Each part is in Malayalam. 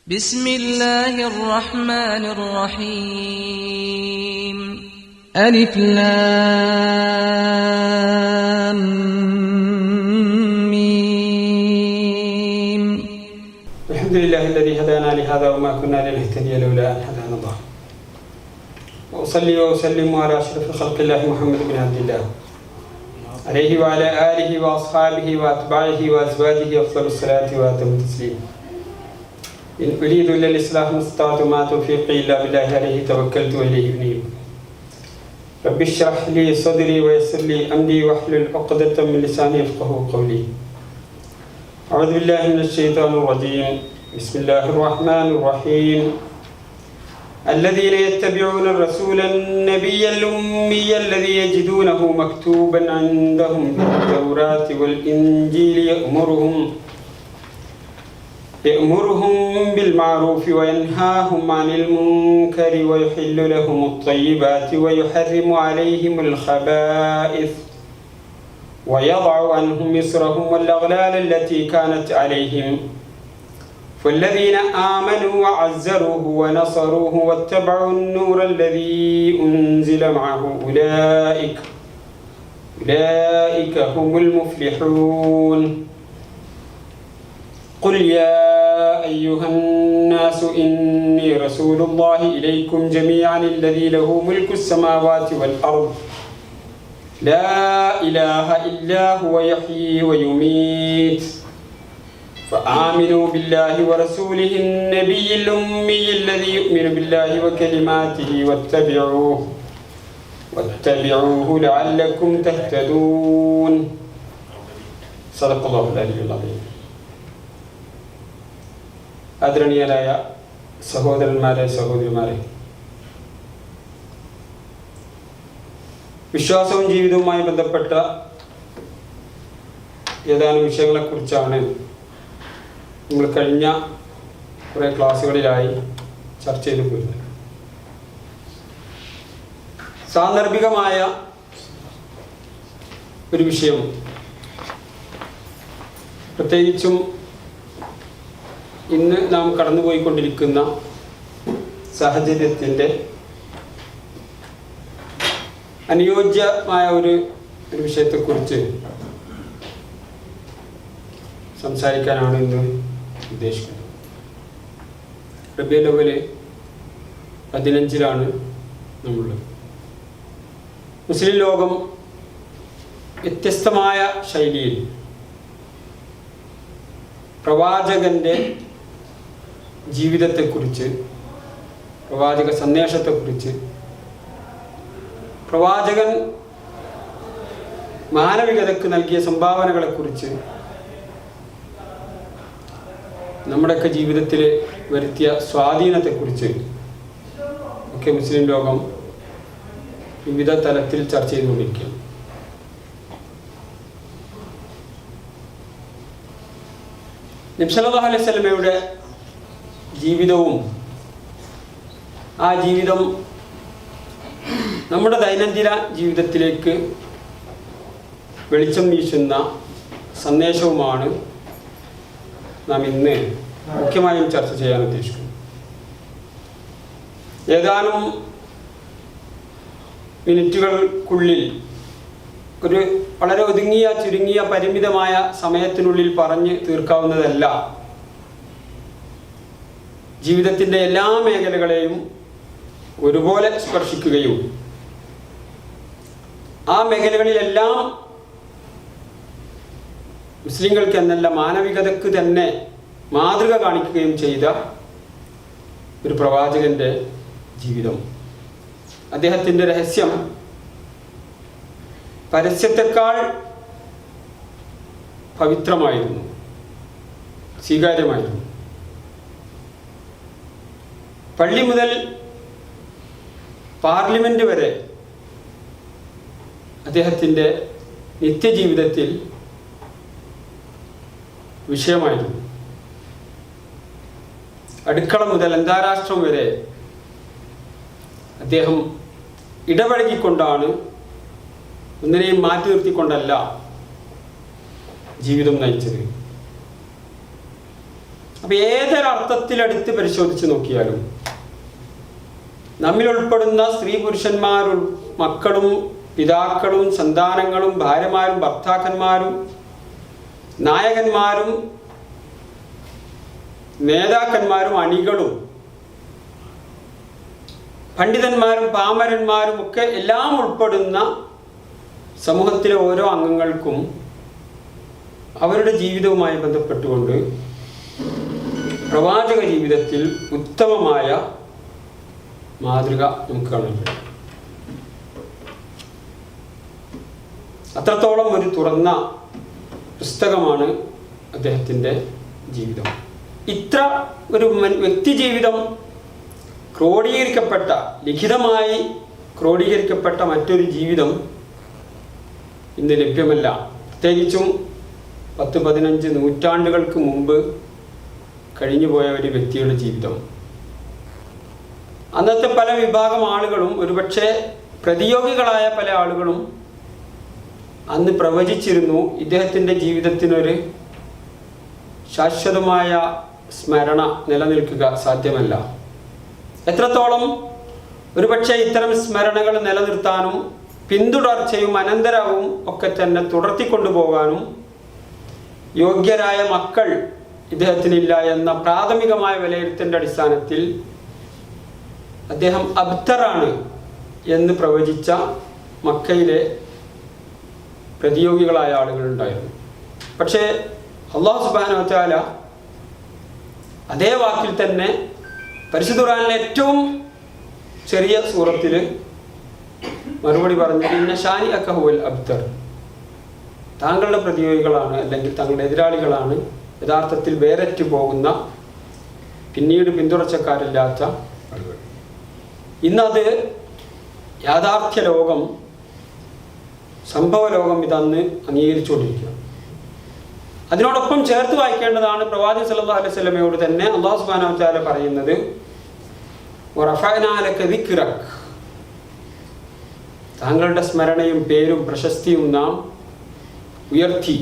بسم الله الرحمن الرحيم ألف لام ميم. الحمد لله الذي هدانا لهذا وما كنا لنهتدي لولا أن هدانا الله. وأصلي وأسلم على أشرف خلق الله محمد بن عبد الله عليه وعلى آله وأصحابه وأتباعه وأزواجه أفضل الصلاة وأتم التسليم. إن أريد إلا الإصلاح ما استطعت وما توفيقي إلا بالله عليه توكلت وإليه أنيب. رب اشرح لي صدري ويسر لي أمري واحلل عقدة من لساني يفقهوا قولي. أعوذ بالله من الشيطان الرجيم. بسم الله الرحمن الرحيم. الذين يتبعون الرسول النبي الأمي الذي يجدونه مكتوبا عندهم في التوراة والإنجيل يأمرهم بالمعروف وينهاهم عن المنكر ويحل لهم الطيبات ويحرم عليهم الخبائث ويضع عنهم إصرهم والأغلال التي كانت عليهم فالذين آمنوا وعزروه ونصروه واتبعوا النور الذي أنزل معه أولئك هم المفلحون. قل يا أيها الناس إني رسول الله إليكم جميعا الذي له ملك السماوات والأرض لا إله إلا هو يحيي ويميت فآمنوا بالله ورسوله النبي الأمي الذي يؤمن بالله وكلماته واتبعوه لعلكم تهتدون. صدق الله العلي العظيم. ആദരണീയരായ സഹോദരന്മാരെ സഹോദരിമാരെ, വിശ്വാസവും ജീവിതവുമായി ബന്ധപ്പെട്ട ഏതാനും വിഷയങ്ങളെക്കുറിച്ചാണ് നമ്മൾ കഴിഞ്ഞ കുറേ ക്ലാസ്സുകളിലായി ചർച്ച ചെയ്തു പോരുന്നത്. സാന്ദർഭികമായ ഒരു വിഷയം, പ്രത്യേകിച്ചും ഇന്ന് നാം കടന്നുപോയിക്കൊണ്ടിരിക്കുന്ന സാഹചര്യത്തിൻ്റെ അനുയോജ്യമായ ഒരു വിഷയത്തെക്കുറിച്ച് സംസാരിക്കാനാണ് ഇന്ന് ഉദ്ദേശിക്കുന്നത്. റബീഉൽ അവ്വൽ 15 നമ്മളുള്ളത്. മുസ്ലിം ലോകം വ്യത്യസ്തമായ ശൈലിയിൽ പ്രവാചകൻ്റെ ജീവിതത്തെക്കുറിച്ച്, പ്രവാചക സന്ദേശത്തെക്കുറിച്ച്, പ്രവാചകൻ മാനവികതയ്ക്ക് നൽകിയ സംഭാവനകളെക്കുറിച്ച്, നമ്മുടെയൊക്കെ ജീവിതത്തിൽ വരുത്തിയ സ്വാധീനത്തെക്കുറിച്ച് ഒക്കെ മുസ്ലിം ലോകം വിവിധ തലത്തിൽ ചർച്ച ചെയ്തുകൊണ്ടിരിക്കുകയാണ്. നബി സല്ലല്ലാഹു അലൈഹി വസല്ലമയുടെ ജീവിതവും ആ ജീവിതം നമ്മുടെ ദൈനംദിന ജീവിതത്തിലേക്ക് വെളിച്ചം വീശുന്ന സന്ദേശവുമാണ് നാം ഇന്ന് മുഖ്യമായും ചർച്ച ചെയ്യാൻ ഉദ്ദേശിക്കുന്നത്. ഏതാനും മിനിറ്റുകൾക്കുള്ളിൽ ഒരു വളരെ ചുരുങ്ങിയ പരിമിതമായ സമയത്തിനുള്ളിൽ പറഞ്ഞ് തീർക്കാവുന്നതല്ല ജീവിതത്തിൻ്റെ എല്ലാ മേഖലകളെയും ഒരുപോലെ സ്പർശിക്കുകയും ആ മേഖലകളിലെല്ലാം മുസ്ലിങ്ങൾക്ക് എന്നല്ല മാനവികതയ്ക്ക് തന്നെ മാതൃക കാണിക്കുകയും ചെയ്ത ഒരു പ്രവാചകൻ്റെ ജീവിതം. അദ്ദേഹത്തിൻ്റെ രഹസ്യം പരസ്യത്തെക്കാൾ പവിത്രമായിരുന്നു, സ്വീകാര്യമായിരുന്നു. പള്ളി മുതൽ പാർലമെന്റ് വരെ അദ്ദേഹത്തിൻ്റെ നിത്യജീവിതത്തിൽ വിഷയമായിരുന്നു. അടുക്കള മുതൽ അന്താരാഷ്ട്രം വരെ അദ്ദേഹം ഇടപഴകിക്കൊണ്ടാണ്, ഒന്നിനെയും മാറ്റി നിർത്തിക്കൊണ്ടല്ല ജീവിതം നയിച്ചത്. അപ്പം ഏതൊരർത്ഥത്തിലെടുത്ത് പരിശോധിച്ച് നോക്കിയാലും നമ്മിൽ ഉൾപ്പെടുന്ന സ്ത്രീ പുരുഷന്മാരും മക്കളും പിതാക്കളും സന്താനങ്ങളും ഭാര്യമാരും ഭർത്താക്കന്മാരും നായകന്മാരും നേതാക്കന്മാരും അണികളും പണ്ഡിതന്മാരും പാമരന്മാരും ഒക്കെ എല്ലാം ഉൾപ്പെടുന്ന സമൂഹത്തിലെ ഓരോ അംഗങ്ങൾക്കും അവരുടെ ജീവിതവുമായി ബന്ധപ്പെട്ടുകൊണ്ട് പ്രവാചക ജീവിതത്തിൽ ഉത്തമമായ മാതൃക നമുക്ക് കാണാൻ കഴിയും. അത്രത്തോളം ഒരു തുറന്ന പുസ്തകമാണ് അദ്ദേഹത്തിൻ്റെ ജീവിതം. ഇത്ര ഒരു വ്യക്തി ജീവിതം ക്രോഡീകരിക്കപ്പെട്ട, ലിഖിതമായി ക്രോഡീകരിക്കപ്പെട്ട മറ്റൊരു ജീവിതം ഇന്ന് ലഭ്യമല്ല. പ്രത്യേകിച്ചും 10-15 നൂറ്റാണ്ടുകൾക്ക് മുമ്പ് കഴിഞ്ഞുപോയ ഒരു വ്യക്തിയുടെ ജീവിതം. അന്നത്തെ പല വിഭാഗം ആളുകളും, ഒരുപക്ഷെ പ്രതിയോഗികളായ പല ആളുകളും അന്ന് പ്രവചിച്ചിരുന്നു ഇദ്ദേഹത്തിൻ്റെ ജീവിതത്തിനൊരു ശാശ്വതമായ സ്മരണ നിലനിൽക്കുക സാധ്യമല്ല. എത്രത്തോളം ഒരുപക്ഷെ ഇത്തരം സ്മരണകൾ നിലനിർത്താനും പിന്തുടർച്ചയും അനന്തരവും ഒക്കെ തന്നെ തുടർത്തിക്കൊണ്ടുപോകാനും യോഗ്യരായ മക്കൾ ഇദ്ദേഹത്തിനില്ല എന്ന പ്രാഥമികമായ വിലയിരുത്തലിൻ്റെ അടിസ്ഥാനത്തിൽ അദ്ദേഹം അബ്തറാണ് എന്ന് പ്രവചിച്ച മക്കയിലെ പ്രതിയോഗികളായ ആളുകളുണ്ടായിരുന്നു. പക്ഷേ അല്ലാഹു സുബ്ഹാനഹു വ തആല അതേ വാക്കിൽ തന്നെ പരിശുദ്ധ ഖുർആനിലെ ഏറ്റവും ചെറിയ സൂറത്തിൽ മറുപടി പറഞ്ഞത് ഇന്ന ശാനിഅക ഹുവൽ അബ്തർ, താങ്കളുടെ പ്രതിയോഗികളാണ് അല്ലെങ്കിൽ താങ്കളുടെ എതിരാളികളാണ് യഥാർത്ഥത്തിൽ വേരറ്റു പോകുന്ന, പിന്നീട് പിന്തുടർച്ചക്കാരില്ലാത്ത ആളുകൾ. ഇന്നത് യാഥാർത്ഥ്യ ലോകം, സംഭവ ലോകം ഇതന്ന് അംഗീകരിച്ചുകൊണ്ടിരിക്കുക. അതിനോടൊപ്പം ചേർത്ത് വായിക്കേണ്ടതാണ് പ്രവാചകൻ സല്ലല്ലാഹു അലൈഹി വസല്ലമയോട് തന്നെ അല്ലാഹു സുബ്ഹാനഹു വ തആല പറയുന്നത് വറഫഅനാ ലക ദിക്റക്, താങ്കളുടെ സ്മരണയും പേരും പ്രശസ്തിയും നാം ഉയർത്തി.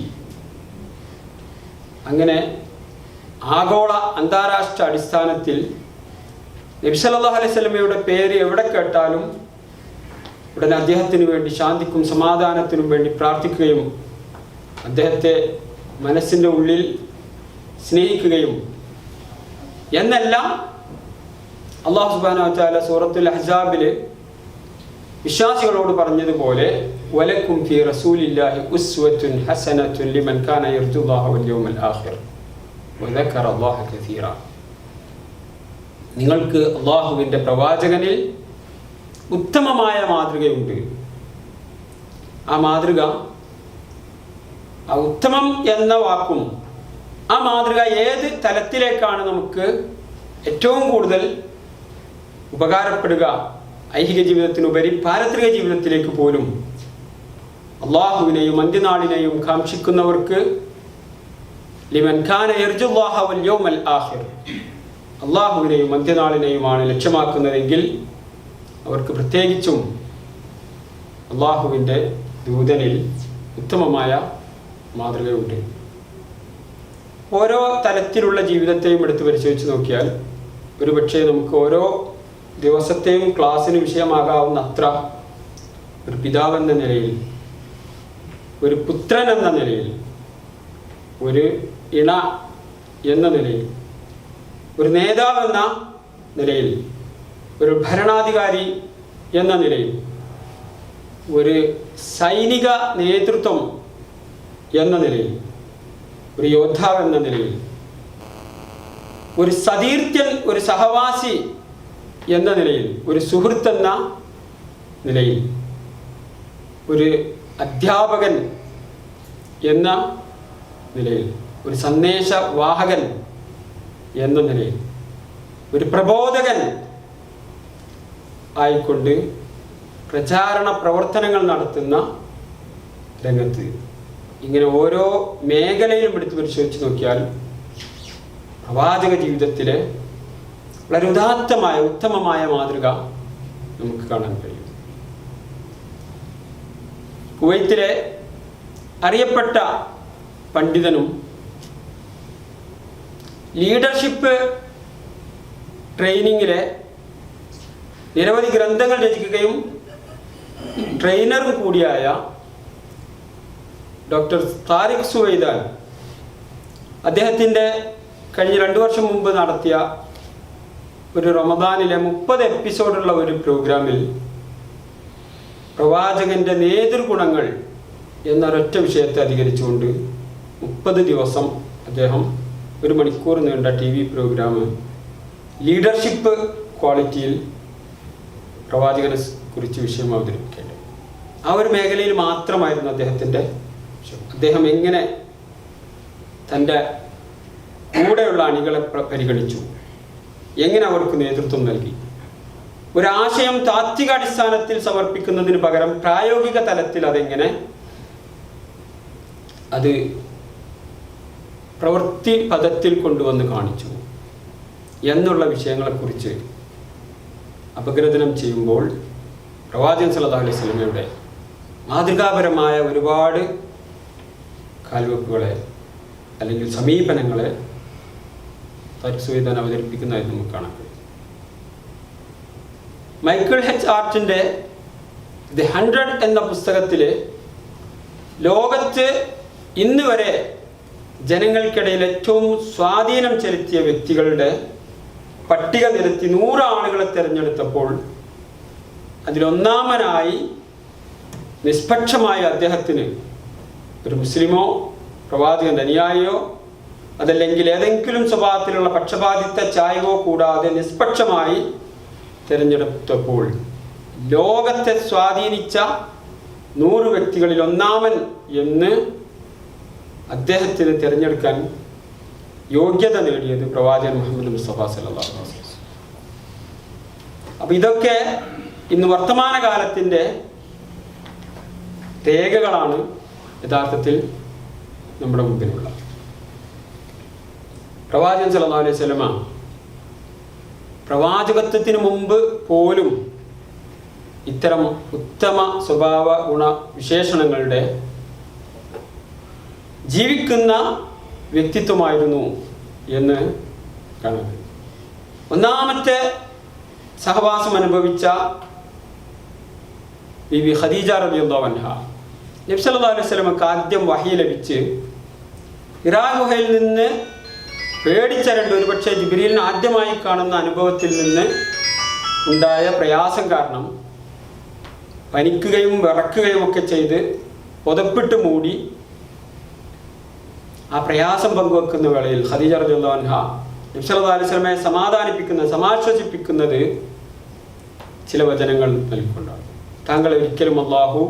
അങ്ങനെ ആഗോള അന്താരാഷ്ട്ര അടിസ്ഥാനത്തിൽ നബി സല്ലല്ലാഹു അലൈഹി വസല്ലമയുടെ പേര് എവിടെ കേട്ടാലും ഉടനെ അദ്ദേഹത്തിന് വേണ്ടി ശാന്തിക്കും സമാധാനത്തിനും വേണ്ടി പ്രാർത്ഥിക്കുകയും അദ്ദേഹത്തെ മനസ്സിൻ്റെ ഉള്ളിൽ സ്നേഹിക്കുകയും എന്നെല്ലാം അല്ലാഹു സുബ്ഹാനഹു വ തആല സൂറത്തുൽ അഹ്സാബിൽ വിശ്വാസികളോട് പറഞ്ഞതുപോലെ വലക്കും ഫീ റസൂലില്ലാഹി ഉസ്വത്തുൻ ഹസനത്തുൻ ലിമൻ കാന യർജുല്ലാഹ വൽ യൗമൽ ആഖിർ വദക്കറ അല്ലാഹ കസീറ, നിങ്ങൾക്ക് അല്ലാഹുവിൻ്റെ പ്രവാചകനിൽ ഉത്തമമായ മാതൃകയുണ്ട്. ആ മാതൃക, ആ ഉത്തമം എന്ന വാക്കും ആ മാതൃക ഏത് തലത്തിലേക്കാണ് നമുക്ക് ഏറ്റവും കൂടുതൽ ഉപകാരപ്പെടുക, ഐഹിക ജീവിതത്തിനുപരി പാരത്രിക ജീവിതത്തിലേക്ക് പോലും അള്ളാഹുവിനെയും അന്ത്യനാളിനെയും കാക്ഷിക്കുന്നവർക്ക് ലിമൻ കാന യർജുല്ലാഹ വൽ യൗമൽ ആഖിർ, അള്ളാഹുവിനെയും അന്ത്യനാളിനെയുമാണ് ലക്ഷ്യമാക്കുന്നതെങ്കിൽ അവർക്ക് പ്രത്യേകിച്ചും അള്ളാഹുവിൻ്റെ ദൂതനിൽ ഉത്തമമായ മാതൃകയുണ്ട്. ഓരോ തലത്തിലുള്ള ജീവിതത്തെയും എടുത്ത് പരിശോധിച്ച് നോക്കിയാൽ ഒരുപക്ഷെ നമുക്ക് ഓരോ ദിവസത്തെയും ക്ലാസ്സിന് വിഷയമാകാവുന്ന അത്ര ഒരു പിതാവെന്ന നിലയിൽ, ഒരു പുത്രൻ എന്ന നിലയിൽ, ഒരു ഇണ എന്ന നിലയിൽ, ഒരു നേതാവെന്ന നിലയിൽ, ഒരു ഭരണാധികാരി എന്ന നിലയിൽ, ഒരു സൈനിക നേതൃത്വം എന്ന നിലയിൽ, ഒരു യോദ്ധാവ് എന്ന നിലയിൽ, ഒരു സതീർത്ഥ്യൻ, ഒരു സഹവാസി എന്ന നിലയിൽ, ഒരു സുഹൃത്ത് എന്ന നിലയിൽ, ഒരു അധ്യാപകൻ എന്ന നിലയിൽ, ഒരു സന്ദേശവാഹകൻ എന്ന നിലയിൽ, ഒരു പ്രബോധകൻ ആയിക്കൊണ്ട് പ്രചാരണ പ്രവർത്തനങ്ങൾ നടത്തുന്ന രംഗത്ത്, ഇങ്ങനെ ഓരോ മേഖലയിലും എടുത്ത് പരിശോധിച്ച് നോക്കിയാൽ പ്രവാചക ജീവിതത്തിലെ വളരെ ഉദാത്തമായ ഉത്തമമായ മാതൃക നമുക്ക് കാണാൻ കഴിയും. കുവൈത്തിലെ അറിയപ്പെട്ട പണ്ഡിതനും ലീഡർഷിപ്പ് ട്രെയിനിങ്ങിലെ നിരവധി ഗ്രന്ഥങ്ങൾ രചിക്കുകയും ട്രെയിനറും കൂടിയായ ഡോക്ടർ താരിഖ് സുവൈദാൻ അദ്ദേഹത്തിൻ്റെ കഴിഞ്ഞ 2 വർഷം മുമ്പ് നടത്തിയ ഒരു റമദാനിലെ 30 എപ്പിസോഡുള്ള ഒരു പ്രോഗ്രാമിൽ പ്രവാചകൻ്റെ നേതൃഗുണങ്ങൾ എന്നൊരൊറ്റ വിഷയത്തെ അധികരിച്ചുകൊണ്ട് 30 ദിവസം അദ്ദേഹം 1 മണിക്കൂർ നീണ്ട TV പ്രോഗ്രാം ലീഡർഷിപ്പ് ക്വാളിറ്റിയിൽ പ്രവാചകനെ കുറിച്ച് വിഷയം അവതരിപ്പിക്കേണ്ടത്. ആ ഒരു മേഖലയിൽ മാത്രമായിരുന്നു അദ്ദേഹത്തിൻ്റെ അദ്ദേഹം എങ്ങനെ തൻ്റെ കൂടെയുള്ള അണികളെ പരിഗണിച്ചു, എങ്ങനെ അവർക്ക് നേതൃത്വം നൽകി. ഒരാശയം താത്വികാടിസ്ഥാനത്തിൽ സമർപ്പിക്കുന്നതിന് പകരം പ്രായോഗിക തലത്തിൽ അതെങ്ങനെ അത് പ്രവൃത്തി പദത്തിൽ കൊണ്ടുവന്ന് കാണിച്ചു എന്നുള്ള വിഷയങ്ങളെക്കുറിച്ച് അപഗ്രഥനം ചെയ്യുമ്പോൾ പ്രവാചകൻ സല്ലല്ലാഹു അലൈഹി വസല്ലമയുടെ മാതൃകാപരമായ ഒരുപാട് കാൽവെപ്പുകളെ അല്ലെങ്കിൽ സമീപനങ്ങളെ താരിഖ് സുവൈദാൻ അവതരിപ്പിക്കുന്നതായി നമുക്ക് കാണാൻ കഴിയും. മൈക്കിൾ എച്ച് ആർട്ടിൻ്റെ ദി 100 എന്ന പുസ്തകത്തിൽ ലോകത്ത് ഇന്ന് വരെ ജനങ്ങൾക്കിടയിൽ ഏറ്റവും സ്വാധീനം ചെലുത്തിയ വ്യക്തികളുടെ പട്ടിക നിരത്തി 100 ആളുകളെ തിരഞ്ഞെടുത്തപ്പോൾ അതിലൊന്നാമനായി നിഷ്പക്ഷമായ അദ്ദേഹത്തിന് ഒരു മുസ്ലിമോ പ്രവാചകൻ്റെ അനുയായിയോ അതല്ലെങ്കിൽ ഏതെങ്കിലും സ്വഭാവത്തിലുള്ള പക്ഷപാതിത്വ ചായവോ കൂടാതെ നിഷ്പക്ഷമായി തിരഞ്ഞെടുത്തപ്പോൾ ലോകത്തെ സ്വാധീനിച്ച 100 വ്യക്തികളിൽ ഒന്നാമൻ എന്ന് അദ്ദേഹത്തിന് തിരഞ്ഞെടുക്കാൻ യോഗ്യത നേടിയത് പ്രവാചകൻ മുഹമ്മദ് മുസ്തഫ സല്ലല്ലാഹു അലൈഹി വസല്ലം. അപ്പം ഇതൊക്കെ ഇന്ന് വർത്തമാനകാലത്തിൻ്റെ രേഖകളാണ് യഥാർത്ഥത്തിൽ നമ്മുടെ മുമ്പിലുള്ള. പ്രവാചകൻ സല്ലല്ലാഹു അലൈഹി വസല്ലമ പ്രവാചകത്വത്തിന് മുമ്പ് പോലും ഇത്തരം ഉത്തമ സ്വഭാവ ഗുണ വിശേഷണങ്ങളുടെ ജീവിക്കുന്ന വ്യക്തിത്വമായിരുന്നു എന്ന് കാണാൻ. ഒന്നാമത്തെ സഹവാസം അനുഭവിച്ച ബീബി ഖദീജ റളിയല്ലാഹു അൻഹ നബി സല്ലല്ലാഹു അലൈഹി വസല്ലമക്ക് ആദ്യം വഹി ലഭിച്ച് ഹിറാ ഗുഹയിൽ നിന്ന് പേടിച്ചരണ്ട് ഒരുപക്ഷെ ജിബ്രീലിനെ ആദ്യമായി കാണുന്ന അനുഭവത്തിൽ നിന്ന് ഉണ്ടായ പ്രയാസം കാരണം പനിക്കുകയും വിറക്കുകയും ഒക്കെ ചെയ്ത് പുതപ്പിട്ട് മൂടി ആ പ്രയാസം പങ്കുവെക്കുന്ന വേളയിൽ ഖദീജ റളിയല്ലാഹു അൻഹ നബി സല്ലല്ലാഹു അലൈഹി വസല്ലമയെ സമാശ്വസിപ്പിക്കുന്നത് ചില വചനങ്ങൾ നൽകിക്കൊണ്ടാണ്. താങ്കളെ ഒരിക്കലും അല്ലാഹു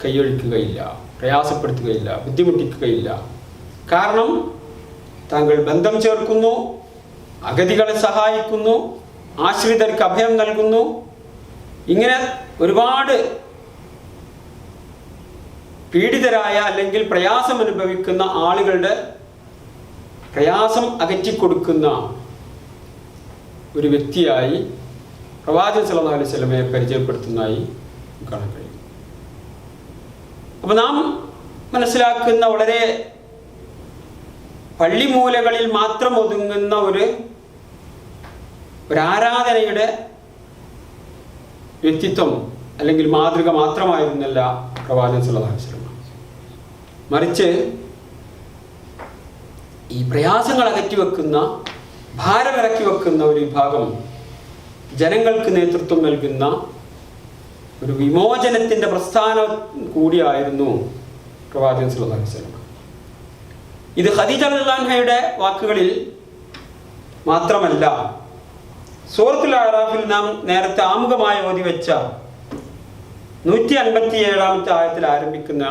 കൈയൊഴിക്കുകയില്ല, പ്രയാസപ്പെടുത്തുകയില്ല, ബുദ്ധിമുട്ടിക്കുകയില്ല. കാരണം താങ്കൾ ബന്ധം ചേർക്കുന്നു, അഗതികളെ സഹായിക്കുന്നു, ആശ്രിതർക്ക് അഭയം നൽകുന്നു. ഇങ്ങനെ ഒരുപാട് പീഡിതരായ അല്ലെങ്കിൽ പ്രയാസം അനുഭവിക്കുന്ന ആളുകളുടെ പ്രയാസം അകറ്റിക്കൊടുക്കുന്ന ഒരു വ്യക്തിയായി പ്രവാചകൻ സല്ലല്ലാഹു അലൈഹി വസല്ലമയെ പരിചയപ്പെടുത്തുന്നതായി കാണാൻ കഴിയും. അപ്പോൾ നാം മനസ്സിലാക്കുന്ന വളരെ പള്ളിമൂലകളിൽ മാത്രം ഒതുങ്ങുന്ന ഒരു ആരാധനയുടെ വ്യക്തിത്വം അല്ലെങ്കിൽ മാതൃക മാത്രമായിരുന്നില്ല പ്രവാചകൻ സല്ലല്ലാഹു അലൈഹി വസല്ലം. മറിച്ച് ഈ പ്രയാസങ്ങൾ അകറ്റിവെക്കുന്ന, ഭാരമിറക്കി വെക്കുന്ന ഒരു വിഭാഗം ജനങ്ങൾക്ക് നേതൃത്വം നൽകുന്ന ഒരു വിമോചനത്തിൻ്റെ പ്രസ്ഥാനം കൂടിയായിരുന്നു പ്രവാചകൻ സല്ലല്ലാഹു അലൈഹി വസല്ലം. ഇത് ഖദീജ റളിയല്ലാഹു അൻഹയുടെ വാക്കുകളിൽ മാത്രമല്ല, സൂറത്തുൽ അഅറാഫിൽ നാം നേരത്തെ ആമുഖമായി ഓതി വെച്ച 157-ാമത്തെ ആയത്തിൽ ആരംഭിക്കുന്ന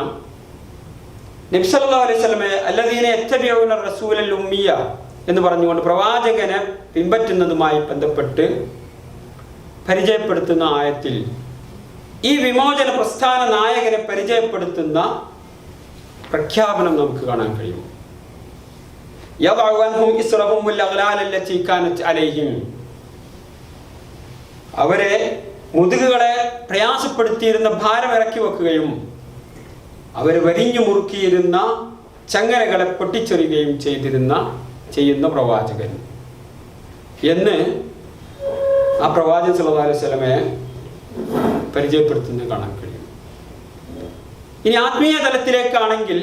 നബി സല്ലല്ലാഹു അലൈഹി വസല്ലമയെ അല്ലദീന യത്തബിഊന റസൂലൽ ഉമ്മിയ എന്ന് പറഞ്ഞുകൊണ്ട് പ്രവാചകനെ പിൻപറ്റുന്നതുമായി ബന്ധപ്പെട്ട് പരിചയപ്പെടുത്തുന്ന ആയത്തിൽ ഈ വിമോചന പ്രസ്ഥാന നായകനെ പരിചയപ്പെടുത്തുന്ന പ്രഖ്യാപനം നമുക്ക് കാണാൻ കഴിയും. യദഉ അൻഹും ഇസ്റഹും വൽ അഗ്ലാൽ അല്ലതി കാനത് അലൈഹിം. അവരെ മുതുകുകളെ പ്രയാസപ്പെടുത്തിയിരുന്ന ഭാരം ഇറക്കി വെക്കുകയും അവർ വരിഞ്ഞു മുറുക്കിയിരുന്ന ചങ്ങലകളെ പൊട്ടിച്ചെറിയുകയും ചെയ്തിരുന്ന ചെയ്യുന്ന പ്രവാചകൻ എന്ന് ആ പ്രവാചകൻ സല്ലല്ലാഹു അലൈഹി വസല്ലമയെ പരിചയപ്പെടുത്തുന്നത് കാണാൻ കഴിയും. ഇനി ആത്മീയ തലത്തിലേക്കാണെങ്കിൽ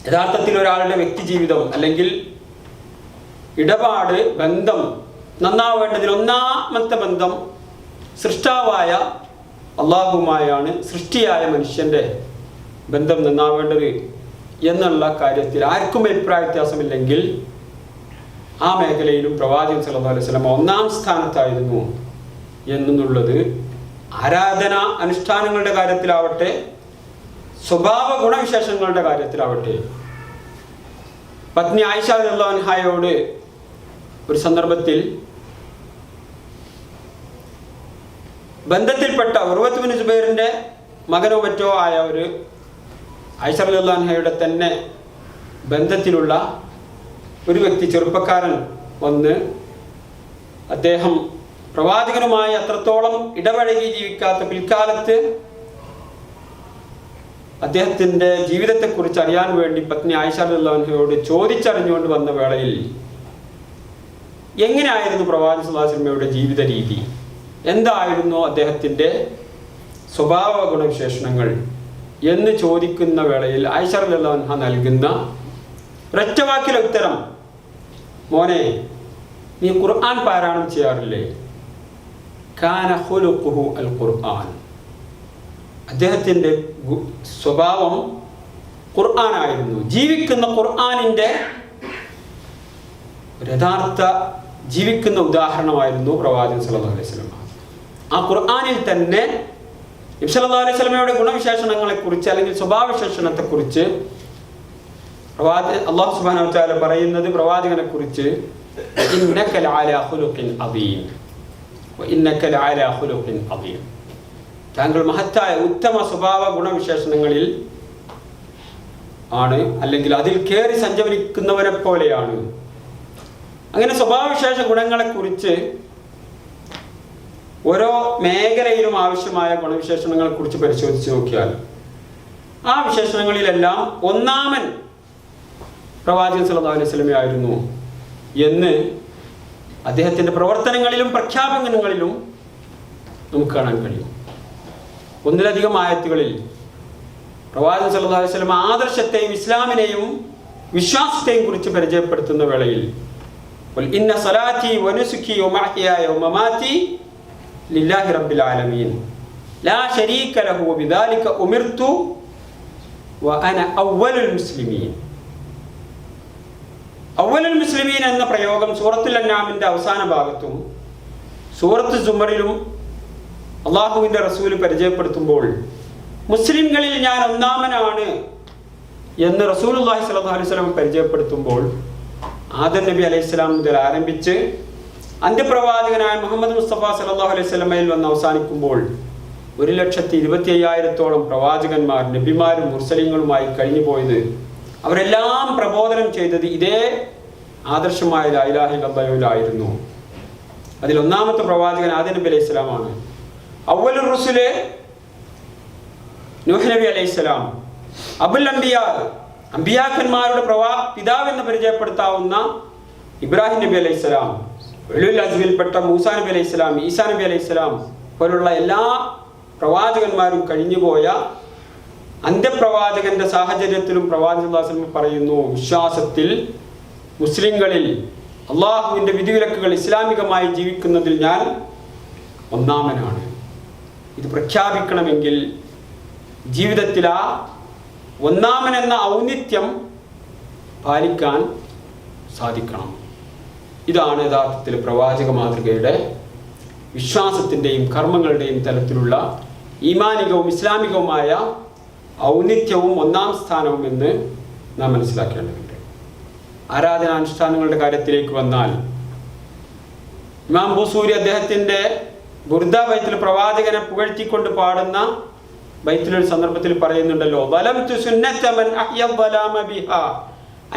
യഥാർത്ഥത്തിൽ ഒരാളുടെ വ്യക്തി ജീവിതം അല്ലെങ്കിൽ ഇടപാട് ബന്ധം നന്നാവേണ്ടതിൽ ഒന്നാമത്തെ ബന്ധം സൃഷ്ടാവായ അള്ളാഹുവുമായാണ്, സൃഷ്ടിയായ മനുഷ്യൻ്റെ ബന്ധം നന്നാവേണ്ടത് എന്നുള്ള കാര്യത്തിൽ ആർക്കും അഭിപ്രായ വ്യത്യാസമില്ലെങ്കിൽ ആ മേഖലയിലും പ്രവാചകൻ സല്ലല്ലാഹു അലൈഹി വസല്ലം ഒന്നാം സ്ഥാനത്തായിരുന്നു എന്നുള്ളത് ആരാധന അനുഷ്ഠാനങ്ങളുടെ കാര്യത്തിലാവട്ടെ, സ്വഭാവ ഗുണവിശേഷങ്ങളുടെ കാര്യത്തിലാവട്ടെ. പത്നി ആയിഷ റളിയല്ലാഹു അൻഹയോട് ഒരു സന്ദർഭത്തിൽ ബന്ധത്തിൽപ്പെട്ട ഉർവത്ത് ബിൻ സുബൈറിന്റെ മകനോ മറ്റോ ആയ ഒരു ആയിഷ റളിയല്ലാഹു അൻഹയുടെ തന്നെ ബന്ധത്തിലുള്ള ഒരു വ്യക്തി, ചെറുപ്പക്കാരൻ വന്ന് അദ്ദേഹം പ്രവാചകനുമായി അത്രത്തോളം ഇടപഴകി ജീവിക്കാത്ത പിൽക്കാലത്ത് അദ്ദേഹത്തിൻ്റെ ജീവിതത്തെക്കുറിച്ച് അറിയാൻ വേണ്ടി പത്നി ആയിഷ റളിയല്ലാഹു അൻഹയോട് ചോദിച്ചറിഞ്ഞുകൊണ്ട് വന്ന വേളയിൽ എങ്ങനെയായിരുന്നു പ്രവാചകൻ സല്ലല്ലാഹു അലൈഹി വസല്ലമയുടെ ജീവിത രീതി, എന്തായിരുന്നു അദ്ദേഹത്തിൻ്റെ സ്വഭാവ ഗുണവിശേഷണങ്ങൾ എന്ന് ചോദിക്കുന്ന വേളയിൽ ആയിഷ റളിയല്ലാഹു അൻഹ നൽകുന്ന ഒരൊറ്റ വാക്കിലെ ഉത്തരം, മോനെ നീ ഖുർആൻ പാരായണം ചെയ്യാറില്ലേ? കാന ഖുലുഖുഹു അൽ ഖുർആൻ. അദ്ദേഹത്തിൻ്റെ സ്വഭാവം ഖുർആനായിരുന്നു. ജീവിക്കുന്ന ഖുർആനിൻ്റെ യഥാർത്ഥ ജീവിക്കുന്ന ഉദാഹരണമായിരുന്നു പ്രവാചകൻ സല്ലല്ലാഹു അലൈഹി വസല്ലം. ആ ഖുർആനിൽ തന്നെ നബി സല്ലല്ലാഹു അലൈഹി വസല്ലമയുടെ ഗുണവിശേഷണങ്ങളെക്കുറിച്ച് അല്ലെങ്കിൽ സ്വഭാവവിശേഷണത്തെക്കുറിച്ച് അല്ലാഹു സുബ്ഹാനഹു വ തആല പറയുന്നത് പ്രവാചകനെ കുറിച്ച് ഇന്നക ലഅലാ ഖുലുഖിൻ അദീം വഇന്നക ലഅലാ ഖുലുഖിൻ അദീം. താങ്കൾ മഹത്തായ ഉത്തമ സ്വഭാവ ഗുണവിശേഷണങ്ങളിൽ ആണ്, അല്ലെങ്കിൽ അതിൽ കയറി സഞ്ചരിക്കുന്നവരെ പോലെയാണ്. അങ്ങനെ സ്വഭാവവിശേഷ ഗുണങ്ങളെക്കുറിച്ച് ഓരോ മേഖലയിലും ആവശ്യമായ ഗുണവിശേഷണങ്ങളെ കുറിച്ച് പരിശോധിച്ച് നോക്കിയാൽ ആ വിശേഷണങ്ങളിലെല്ലാം ഒന്നാമൻ പ്രവാചകൻ സല്ലല്ലാഹു അലൈഹി വസല്ലം ആയിരുന്നു എന്ന് അദ്ദേഹത്തിൻ്റെ പ്രവർത്തനങ്ങളിലും പ്രഖ്യാപനങ്ങളിലും നമുക്ക് കാണാൻ കഴിയും. ഒന്നിലധികം ആയത്തുകളിൽ പ്രവാചകൻ സല്ലല്ലാഹു അലൈഹി വസല്ലം ആദർശത്തെയും ഇസ്ലാമിനെയും വിശ്വാസത്തെയും കുറിച്ച് പരിചയപ്പെടുത്തുന്ന വേളയിൽ ഇന്ന സലാത്തി വനുസുക്കി വമഹ്യായ വമമാതി ലില്ലാഹി റബ്ബിൽ ആലമീൻ ലാ ശരീക ലഹു വബിദാലിക ഉമിർതു വഅന അവ്വലുൽ മുസ്ലിമീൻ. അവ്വലുൽ മുസ്ലിമീൻ എന്ന പ്രയോഗം സൂറത്തുൽ അൻആമിന്റെ അവസാന ഭാഗത്തും സൂറത്ത് സുമറിലും അള്ളാഹുവിൻ്റെ റസൂൽ പരിചയപ്പെടുത്തുമ്പോൾ മുസ്ലിംകളിൽ ഞാൻ ഒന്നാമനാണ് എന്ന് റസൂലുള്ളാഹി സ്വല്ലല്ലാഹു അലൈഹി വസല്ലം പരിചയപ്പെടുത്തുമ്പോൾ ആദം നബി അലൈഹിസ്സലാം മുതൽ ആരംഭിച്ച് അന്ത്യപ്രവാചകനായ മുഹമ്മദ് മുസ്തഫ സല്ലല്ലാഹു അലൈഹി വസല്ലമയിൽ വന്ന് അവസാനിക്കുമ്പോൾ 1,25,000-ഓളം പ്രവാചകന്മാർ, നബിമാരും മുർസലീങ്ങളുമായി കഴിഞ്ഞു പോയത് അവരെല്ലാം പ്രബോധനം ചെയ്തത് ഇതേ ആദർശമായ ലാ ഇലാഹ ഇല്ലല്ലാഹുവിലായിരുന്നു. അതിൽ ഒന്നാമത്തെ പ്രവാചകൻ ആദം നബി അലൈഹിസ്സലാമാണ്. അവ്വലുർ റുസുല് നൂഹ് നബി അലൈഹിസ്സലാം, അബുൽ അംബിയാ അംബിയാക്കന്മാരുടെ പിതാവെന്ന് പരിചയപ്പെടുത്താവുന്ന ഇബ്രാഹിം നബി അലൈഹിസ്സലാം, ഉലുൽ അസ്മിൽപ്പെട്ട മൂസാ നബി അലൈഹിസ്സലാം, ഈസാ നബി അലൈഹിസ്സലാം പോലുള്ള എല്ലാ പ്രവാചകന്മാരും കഴിഞ്ഞുപോയ അന്ത്യപ്രവാചകന്റെ സാഹചര്യത്തിലും പ്രവാചകൻ സല്ലല്ലാഹു അലൈഹി വസല്ലം പറയുന്നു, വിശ്വാസത്തിൽ മുസ്ലിങ്ങളിൽ അള്ളാഹുവിൻ്റെ വിധിവിലക്കുകൾ ഇസ്ലാമികമായി ജീവിക്കുന്നതിൽ ഞാൻ ഒന്നാമനാണ്. ഇത് പ്രഖ്യാപിക്കണമെങ്കിൽ ജീവിതത്തിൽ ആ ഒന്നാമനെന്ന ഔന്നിത്യം പാലിക്കാൻ സാധിക്കണം. ഇതാണ് യഥാർത്ഥത്തിൽ പ്രവാചക മാതൃകയുടെ വിശ്വാസത്തിൻ്റെയും കർമ്മങ്ങളുടെയും തലത്തിലുള്ള ഈമാനികവും ഇസ്ലാമികവുമായ ഔന്നിത്യവും ഒന്നാം സ്ഥാനവും എന്ന് നാം മനസ്സിലാക്കേണ്ടതുണ്ട്. ആരാധനാനുഷ്ഠാനങ്ങളുടെ കാര്യത്തിലേക്ക് വന്നാൽ ഇമാം ബൂസൂരി അദ്ദേഹത്തിൻ്റെ ബുർദ ബൈത്തിൽ പ്രവാചകനെ പുകഴ്ത്തിക്കൊണ്ട് പാടുന്ന ബൈത്തിലൊരു സന്ദർഭത്തിൽ പറയുന്നുണ്ടല്ലോ, വലംതു സുന്നത മൻ അഹ്യ വലാമ ബിഹാ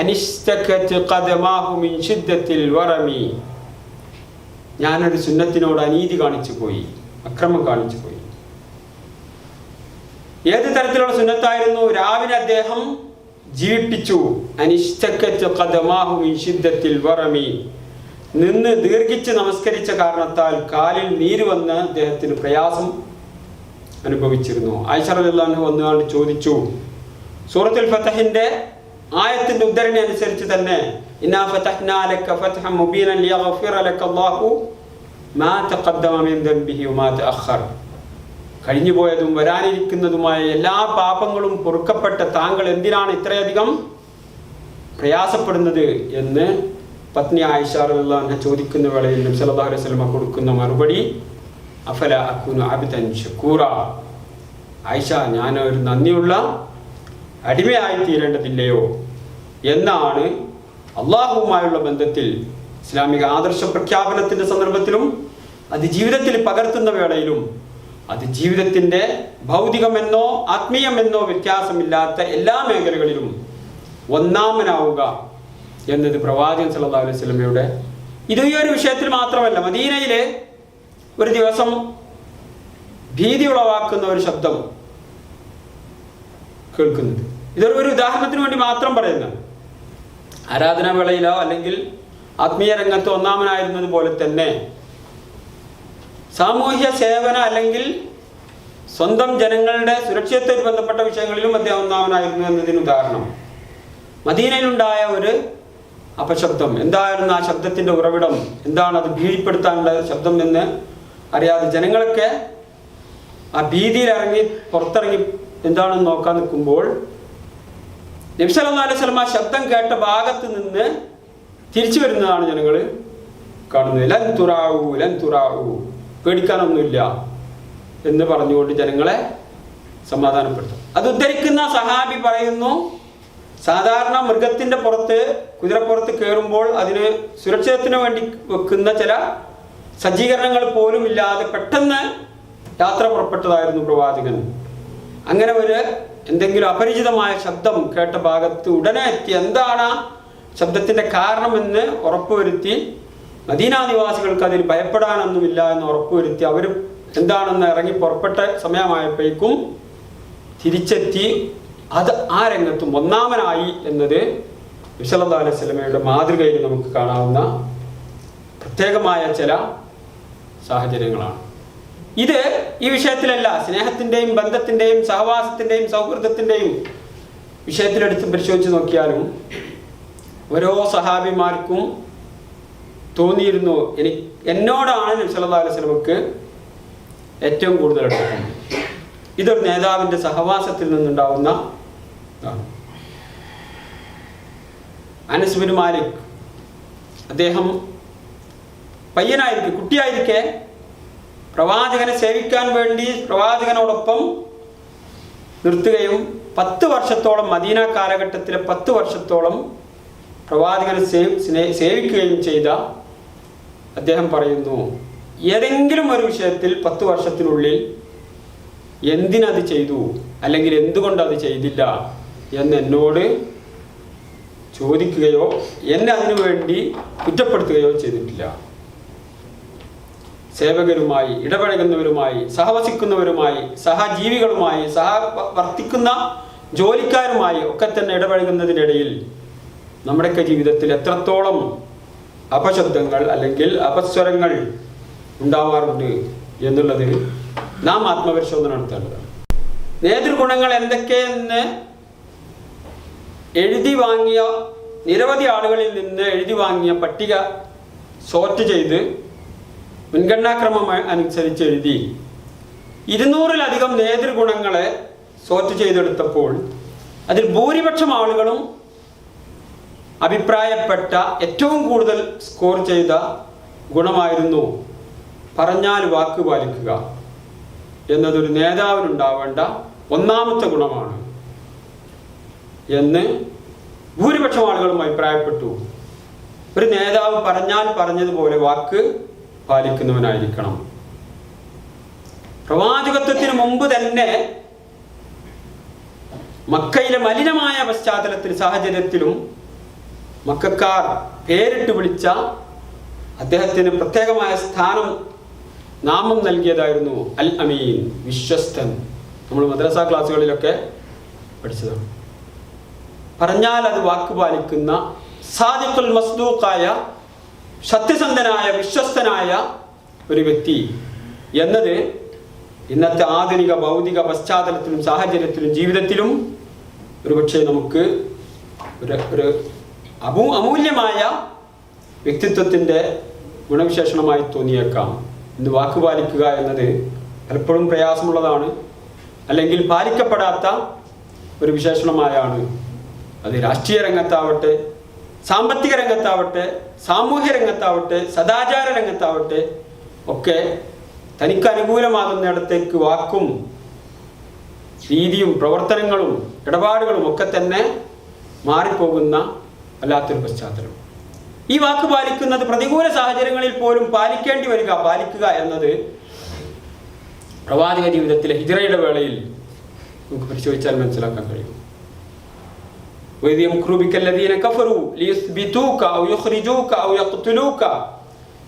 അനിസ്തകത് ഖദമാഹു മിൻ ശിദ്ദത്തിൽ വറമി. ഞാനൊരു സുന്നത്തിനോട് അനീതി കാണിച്ചു പോയി, അക്രമം കാണിച്ചു പോയി. ഏത് തരത്തിലുള്ള സുന്നത്തായിരുന്നു? രാവിലെ അദ്ദേഹം ജീവിപ്പിച്ചു. അനിഷ്തക്കത്ത് ഖദമാഹു മിൻ ശിദ്ദത്തിൽ വറമി, നിന്ന് ദീർഘിച്ച് നമസ്കരിച്ച കാരണത്താൽ കാലിൽ നീര് വന്ന് അദ്ദേഹത്തിന് പ്രയാസം അനുഭവിച്ചിരുന്നു. ആയിഷ റളിയല്ലാഹു അൻഹ വന്നുകൊണ്ട് ചോദിച്ചു, സൂറത്തുൽ ഫതഹിന്റെ ആയത്തിന്റെ ഉദ്ധരണി അനുസരിച്ച് തന്നെ ഇന്നാ ഫതഹ്നാ ലക ഫതഹൻ മുബീനൻ ലിയഗ്ഫിറ ലക അല്ലാഹു മാ തഖദ്ദമ മിൻ ദംബിഹി വമാ തഅഖർ, കഴിഞ്ഞു പോയതും വരാനിരിക്കുന്നതുമായ എല്ലാ പാപങ്ങളും പൊറുക്കപ്പെട്ട താങ്കൾ എന്തിനാണ് ഇത്രയധികം പ്രയാസപ്പെടുന്നത് എന്ന് പത്നി ആയിഷ റളിയല്ലാഹു അൻഹ ചോദിക്കുന്ന വേളയിൽ നബി സല്ലല്ലാഹു അലൈഹി വസല്ലം കൊടുക്കുന്ന മറുപടി അഫല അകൂനു അബ്ദൻ ശകൂറ, ആയിഷ ഞാൻ ഒരു നന്ദിയുള്ള അടിമയായി തീരേണ്ടതില്ലയോ എന്നാണ് അള്ളാഹുവുമായുള്ള ബന്ധത്തിൽ ഇസ്ലാമിക ആദർശ പ്രഖ്യാപനത്തിന്റെ സന്ദർഭത്തിലും അത് ജീവിതത്തിൽ പകർത്തുന്ന വേളയിലും അത് ജീവിതത്തിന്റെ ഭൗതികമെന്നോ ആത്മീയമെന്നോ വ്യത്യാസമില്ലാത്ത എല്ലാ മേഖലകളിലും ഒന്നാമനാവുക എന്നത് പ്രവാചകൻ സല്ലല്ലാഹു അലൈഹി വസല്ലമയുടെ ഇത് ഈ ഒരു വിഷയത്തിൽ മാത്രമല്ല, മദീനയിലെ ഒരു ദിവസം ഭീതി ഉളവാക്കുന്ന ഒരു ശബ്ദം കേൾക്കുന്നത്. ഇതൊരു ഉദാഹരണത്തിന് വേണ്ടി മാത്രം പറയുന്നത്. ആരാധനാ വേളയിലോ അല്ലെങ്കിൽ ആത്മീയ രംഗത്ത് ഒന്നാമനായിരുന്നത് പോലെ തന്നെ സാമൂഹ്യ സേവന അല്ലെങ്കിൽ സ്വന്തം ജനങ്ങളുടെ സുരക്ഷിതത്വത്തിൽ ബന്ധപ്പെട്ട വിഷയങ്ങളിലും അദ്ദേഹം ഒന്നാമനായിരുന്നു എന്നതിന് ഉദാഹരണം മദീനയിലുണ്ടായ ഒരു അപശബ്ദം. എന്തായിരുന്നു ആ ശബ്ദത്തിന്റെ ഉറവിടം, എന്താണ് അത് ഭീതിപ്പെടുത്താനുള്ള ശബ്ദം എന്ന് അറിയാതെ ജനങ്ങളൊക്കെ ആ ഭീതിയിൽ പുറത്തിറങ്ങി എന്താണെന്ന് നോക്കാൻ നിൽക്കുമ്പോൾ നബി സല്ലല്ലാഹു അലൈഹി വസല്ലം ആ ശബ്ദം കേട്ട ഭാഗത്ത് നിന്ന് തിരിച്ചു വരുന്നതാണ് ജനങ്ങൾ കാണുന്നത്. ലൻ തുറാവു, പേടിക്കാനൊന്നുമില്ല എന്ന് പറഞ്ഞുകൊണ്ട് ജനങ്ങളെ സമാധാനപ്പെടുത്തും. അത് ഉദ്ധരിക്കുന്ന സഹാബി പറയുന്നു, സാധാരണ മൃഗത്തിന്റെ പുറത്ത് കുതിരപ്പുറത്ത് കയറുമ്പോൾ അതിന് സുരക്ഷിതത്തിന് വേണ്ടി വെക്കുന്ന ചില സജ്ജീകരണങ്ങൾ പോലും ഇല്ലാതെ പെട്ടെന്ന് യാത്ര പുറപ്പെട്ടതായിരുന്നു പ്രവാചകൻ. അങ്ങനെ ഒരു എന്തെങ്കിലും അപരിചിതമായ ശബ്ദം കേട്ട ഭാഗത്ത് ഉടനെ എത്തി എന്താണ് ശബ്ദത്തിന്റെ കാരണമെന്ന് ഉറപ്പുവരുത്തി, മദീന നിവാസികൾക്ക് അതിൽ ഭയപ്പെടാനൊന്നുമില്ല എന്ന് ഉറപ്പുവരുത്തി അവർ എന്താണെന്ന് ഇറങ്ങി പുറപ്പെട്ട സമയമായപ്പോഴേക്കും തിരിച്ചെത്തി അത് ആ രംഗത്തും ഒന്നാമനായി എന്നത് നബി സല്ലല്ലാഹു അലൈഹി വസല്ലമയുടെ മാതൃകയിൽ നമുക്ക് കാണാവുന്ന പ്രത്യേകമായ ചില സാഹചര്യങ്ങളാണ്. ഇത് ഈ വിഷയത്തിലല്ല, സ്നേഹത്തിൻ്റെയും ബന്ധത്തിൻ്റെയും സഹവാസത്തിൻ്റെയും സൗഹൃദത്തിൻ്റെയും വിഷയത്തിലെടുത്ത് പരിശോധിച്ച് നോക്കിയാലും ഓരോ സഹാബിമാർക്കും തോന്നിയിരുന്നു എന്നോടാണ് നബി സല്ലല്ലാഹു അലൈഹി വസല്ലമക്ക് ഏറ്റവും കൂടുതൽ അടുപ്പം. ഇതൊരു നേതാവിൻ്റെ സഹവാസത്തിൽ നിന്നുണ്ടാവുന്ന അനസ് ബിൻ മാലിക് അദ്ദേഹം പയ്യനായിരിക്കെ കുട്ടിയായിരിക്കെ പ്രവാചകനെ സേവിക്കാൻ വേണ്ടി പ്രവാചകനോടൊപ്പം നിർത്തുകയും 10 വർഷത്തോളം മദീന കാലഘട്ടത്തിലെ 10 വർഷത്തോളം പ്രവാചകനെ സേവിക്കുകയും ചെയ്ത അദ്ദേഹം പറയുന്നു, ഏതെങ്കിലും ഒരു വിഷയത്തിൽ 10 വർഷത്തിനുള്ളിൽ എന്തിനത് ചെയ്തു അല്ലെങ്കിൽ എന്തുകൊണ്ട് അത് ചെയ്തില്ല എന്ന് എന്നോട് ചോദിക്കുകയോ എന്നെ അതിനു വേണ്ടി കുറ്റപ്പെടുത്തുകയോ ചെയ്തിട്ടില്ല. സേവകരുമായി ഇടപഴകുന്നവരുമായി സഹവസിക്കുന്നവരുമായി സഹജീവികളുമായി വർത്തിക്കുന്ന ജോലിക്കാരുമായി ഒക്കെ തന്നെ ഇടപഴകുന്നതിനിടയിൽ നമ്മുടെയൊക്കെ ജീവിതത്തിൽ എത്രത്തോളം അപശബ്ദങ്ങൾ അല്ലെങ്കിൽ അപസ്വരങ്ങൾ ഉണ്ടാവാറുണ്ട് എന്നുള്ളത് നാം ആത്മപരിശോധന നടത്തേണ്ടതാണ്. നേതൃഗുണങ്ങൾ എന്തൊക്കെയെന്ന് എഴുതി വാങ്ങിയ നിരവധി ആളുകളിൽ നിന്ന് എഴുതി വാങ്ങിയ പട്ടിക സോർട്ട് ചെയ്ത് മുൻഗണനാക്രമം അനുസരിച്ച് എഴുതി 200-ലധികം നേതൃഗുണങ്ങളെ സോർട്ട് ചെയ്തെടുത്തപ്പോൾ അതിൽ ഭൂരിപക്ഷം ആളുകളും അഭിപ്രായപ്പെട്ട ഏറ്റവും കൂടുതൽ സ്കോർ ചെയ്ത ഗുണമായിരുന്നു പറഞ്ഞാൽ വാക്ക് പാലിക്കുക എന്നതൊരു നേതാവിനുണ്ടാവേണ്ട ഒന്നാമത്തെ ഗുണമാണ് എന്ന് ഭൂരിപക്ഷം ആളുകളും അഭിപ്രായപ്പെട്ടു. ഒരു നേതാവ് പറഞ്ഞാൽ പറഞ്ഞതുപോലെ വാക്ക് പാലിക്കുന്നവനായിരിക്കണം. പ്രവാചകത്വത്തിന് മുമ്പ് തന്നെ മക്കയിലെ മലിനമായ പശ്ചാത്തലത്തിൽ സാഹചര്യത്തിലും മക്കക്കാർ പേരിട്ട് വിളിച്ച അദ്ദേഹത്തിന് പ്രത്യേകമായ സ്ഥാനം നാമം നൽകിയതായിരുന്നു അൽ അമീൻ, വിശ്വസ്തൻ. നമ്മൾ മദ്രസ ക്ലാസ്സുകളിലൊക്കെ പഠിച്ചതാണ്. പറഞ്ഞാൽ അത് വാക്ക് പാലിക്കുന്ന സാദിഖുൽ മസ്ദൂഖായ, സത്യസന്ധനായ, വിശ്വസ്തനായ ഒരു വ്യക്തി എന്നത് ഇന്നത്തെ ആധുനിക ഭൗതിക പശ്ചാത്തലത്തിലും സാഹചര്യത്തിലും ജീവിതത്തിലും ഒരുപക്ഷെ നമുക്ക് ഒരു അമൂല്യമായ വ്യക്തിത്വത്തിൻ്റെ ഗുണവിശേഷണമായി തോന്നിയേക്കാം. ഇന്ന് വാക്ക് പാലിക്കുക എന്നത് പലപ്പോഴും പ്രയാസമുള്ളതാണ്, അല്ലെങ്കിൽ പാലിക്കപ്പെടാത്ത ഒരു വിശേഷണമായാണ്. അത് രാഷ്ട്രീയ രംഗത്താവട്ടെ, സാമ്പത്തിക രംഗത്താവട്ടെ, സാമൂഹ്യ രംഗത്താവട്ടെ, സദാചാര രംഗത്താവട്ടെ ഒക്കെ തനിക്ക് അനുകൂലമാകുന്നിടത്തേക്ക് വാക്കും രീതിയും പ്രവർത്തനങ്ങളും ഇടപാടുകളും ഒക്കെ തന്നെ മാറിപ്പോകുന്ന വല്ലാത്തൊരു പശ്ചാത്തലം. ഈ വാക്ക് പാലിക്കുന്നത് പ്രതികൂല സാഹചര്യങ്ങളിൽ പോലും പാലിക്കേണ്ടി വരിക, പാലിക്കുക എന്നത് പ്രവാചക ജീവിതത്തിലെ ഹിജ്റയുടെ വേളയിൽ നമുക്ക് പരിശോധിച്ചാൽ മനസ്സിലാക്കാൻ കഴിയും.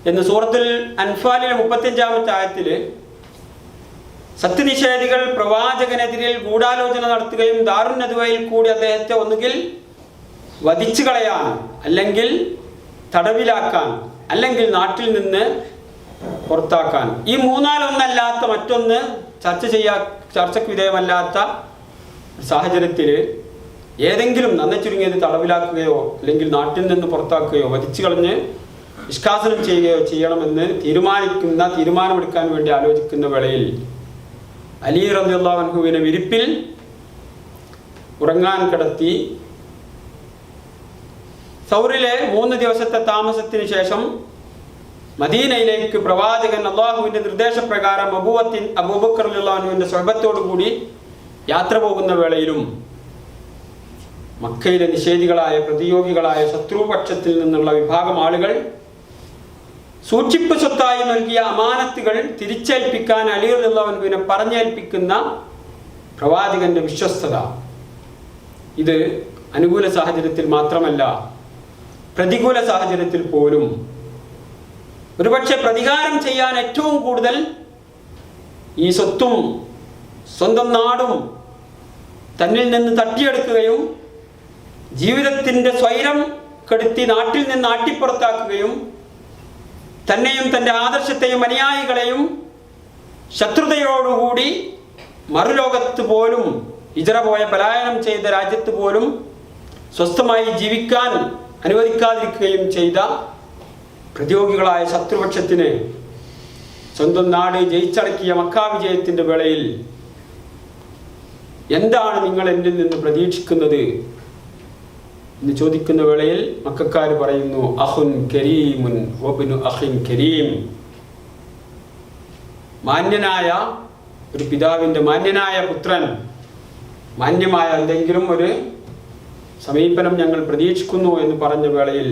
എന്ന് സൂറത്തുൽ അൻഫാലിലെ 35-ാമത്തെ ആയത്തില് സത്യനിഷേധികൾ പ്രവാചകനെതിരിൽ ഗൂഢാലോചന നടത്തുകയും ദാറുന്നദ്വയിൽ കൂടി അദ്ദേഹത്തെ ഒന്നുകിൽ വധിച്ചു കളയാൻ, അല്ലെങ്കിൽ തടവിലാക്കാൻ, അല്ലെങ്കിൽ നാട്ടിൽ നിന്ന് പുറത്താക്കാൻ, ഈ മൂന്നാലൊന്നല്ലാത്ത മറ്റൊന്ന് ചർച്ചയ്ക്ക് വിധേയമല്ലാത്ത സാഹചര്യത്തിൽ ഏതെങ്കിലും നന്നെ ചുരുങ്ങിയത് തടവിലാക്കുകയോ അല്ലെങ്കിൽ നാട്ടിൽ നിന്ന് പുറത്താക്കുകയോ വധിച്ചു കളഞ്ഞ് നിഷ്കാസനം ചെയ്യുകയോ ചെയ്യണമെന്ന് തീരുമാനമെടുക്കാൻ വേണ്ടി ആലോചിക്കുന്ന വേളയിൽ അലി റളിയല്ലാഹു അൻഹുവിനെ വിരിപ്പിൽ ഉറങ്ങാൻ കിടത്തി സൗറിലെ 3 ദിവസത്തെ താമസത്തിന് ശേഷം മദീനയിലേക്ക് പ്രവാചകൻ അള്ളാഹുവിന്റെ നിർദ്ദേശപ്രകാരം അബൂബക്കർ റളിയല്ലാഹു അൻഹുവിന്റെ സ്വഹബത്തോടു കൂടി യാത്ര പോകുന്ന വേളയിലും മക്കയിലെ നിഷേധികളായ, പ്രതിയോഗികളായ ശത്രുപക്ഷത്തിൽ നിന്നുള്ള വിഭാഗം ആളുകൾ സൂക്ഷിപ്പ് സ്വത്തായി നൽകിയ അമാനത്തുകൾ തിരിച്ചേൽപ്പിക്കാൻ അലി റളിയല്ലാഹു അൻഹുവിനെ പറഞ്ഞേൽപ്പിക്കുന്ന പ്രവാചകന്റെ വിശ്വസ്തത, ഇത് അനുകൂല സാഹചര്യത്തിൽ മാത്രമല്ല പ്രതികൂല സാഹചര്യത്തിൽ പോലും ഒരുപക്ഷെ പ്രതികാരം ചെയ്യാൻ ഏറ്റവും കൂടുതൽ ഈ സ്വത്തും സ്വന്തം നാടും തന്നിൽ നിന്ന് തട്ടിയെടുക്കുകയും ജീവിതത്തിൻ്റെ സ്വൈരം കെടുത്തി നാട്ടിൽ നിന്ന് ആട്ടിപ്പുറത്താക്കുകയും തന്നെയും തൻ്റെ ആദർശത്തെയും അനുയായികളെയും ശത്രുതയോടുകൂടി മറുലോകത്ത് പോലും ഹിജ്റ പോയ പലായനം ചെയ്ത രാജ്യത്ത് പോലും സ്വസ്ഥമായി ജീവിക്കാൻ അനുവദിക്കാതിരിക്കുകയും ചെയ്ത പ്രതിയോഗികളായ ശത്രുപക്ഷത്തിന് സ്വന്തം നാട് ജയിച്ചടക്കിയ മക്കാ വിജയത്തിൻ്റെ വേളയിൽ എന്താണ് നിങ്ങൾ എന്നിൽ നിന്ന് പ്രതീക്ഷിക്കുന്നത് എന്ന് ചോദിക്കുന്ന വേളയിൽ മക്കക്കാർ പറയുന്നു, അഖുൻ കരീമുൻ വബ്നു അഖിൻ കരീം, മാന്യനായ ഒരു പിതാവിൻ്റെ മാന്യനായ പുത്രൻ, മാന്യമായ എന്തെങ്കിലും ഒരു സമീപനം ഞങ്ങൾ പ്രതീക്ഷിക്കുന്നു എന്ന് പറഞ്ഞ വേളയിൽ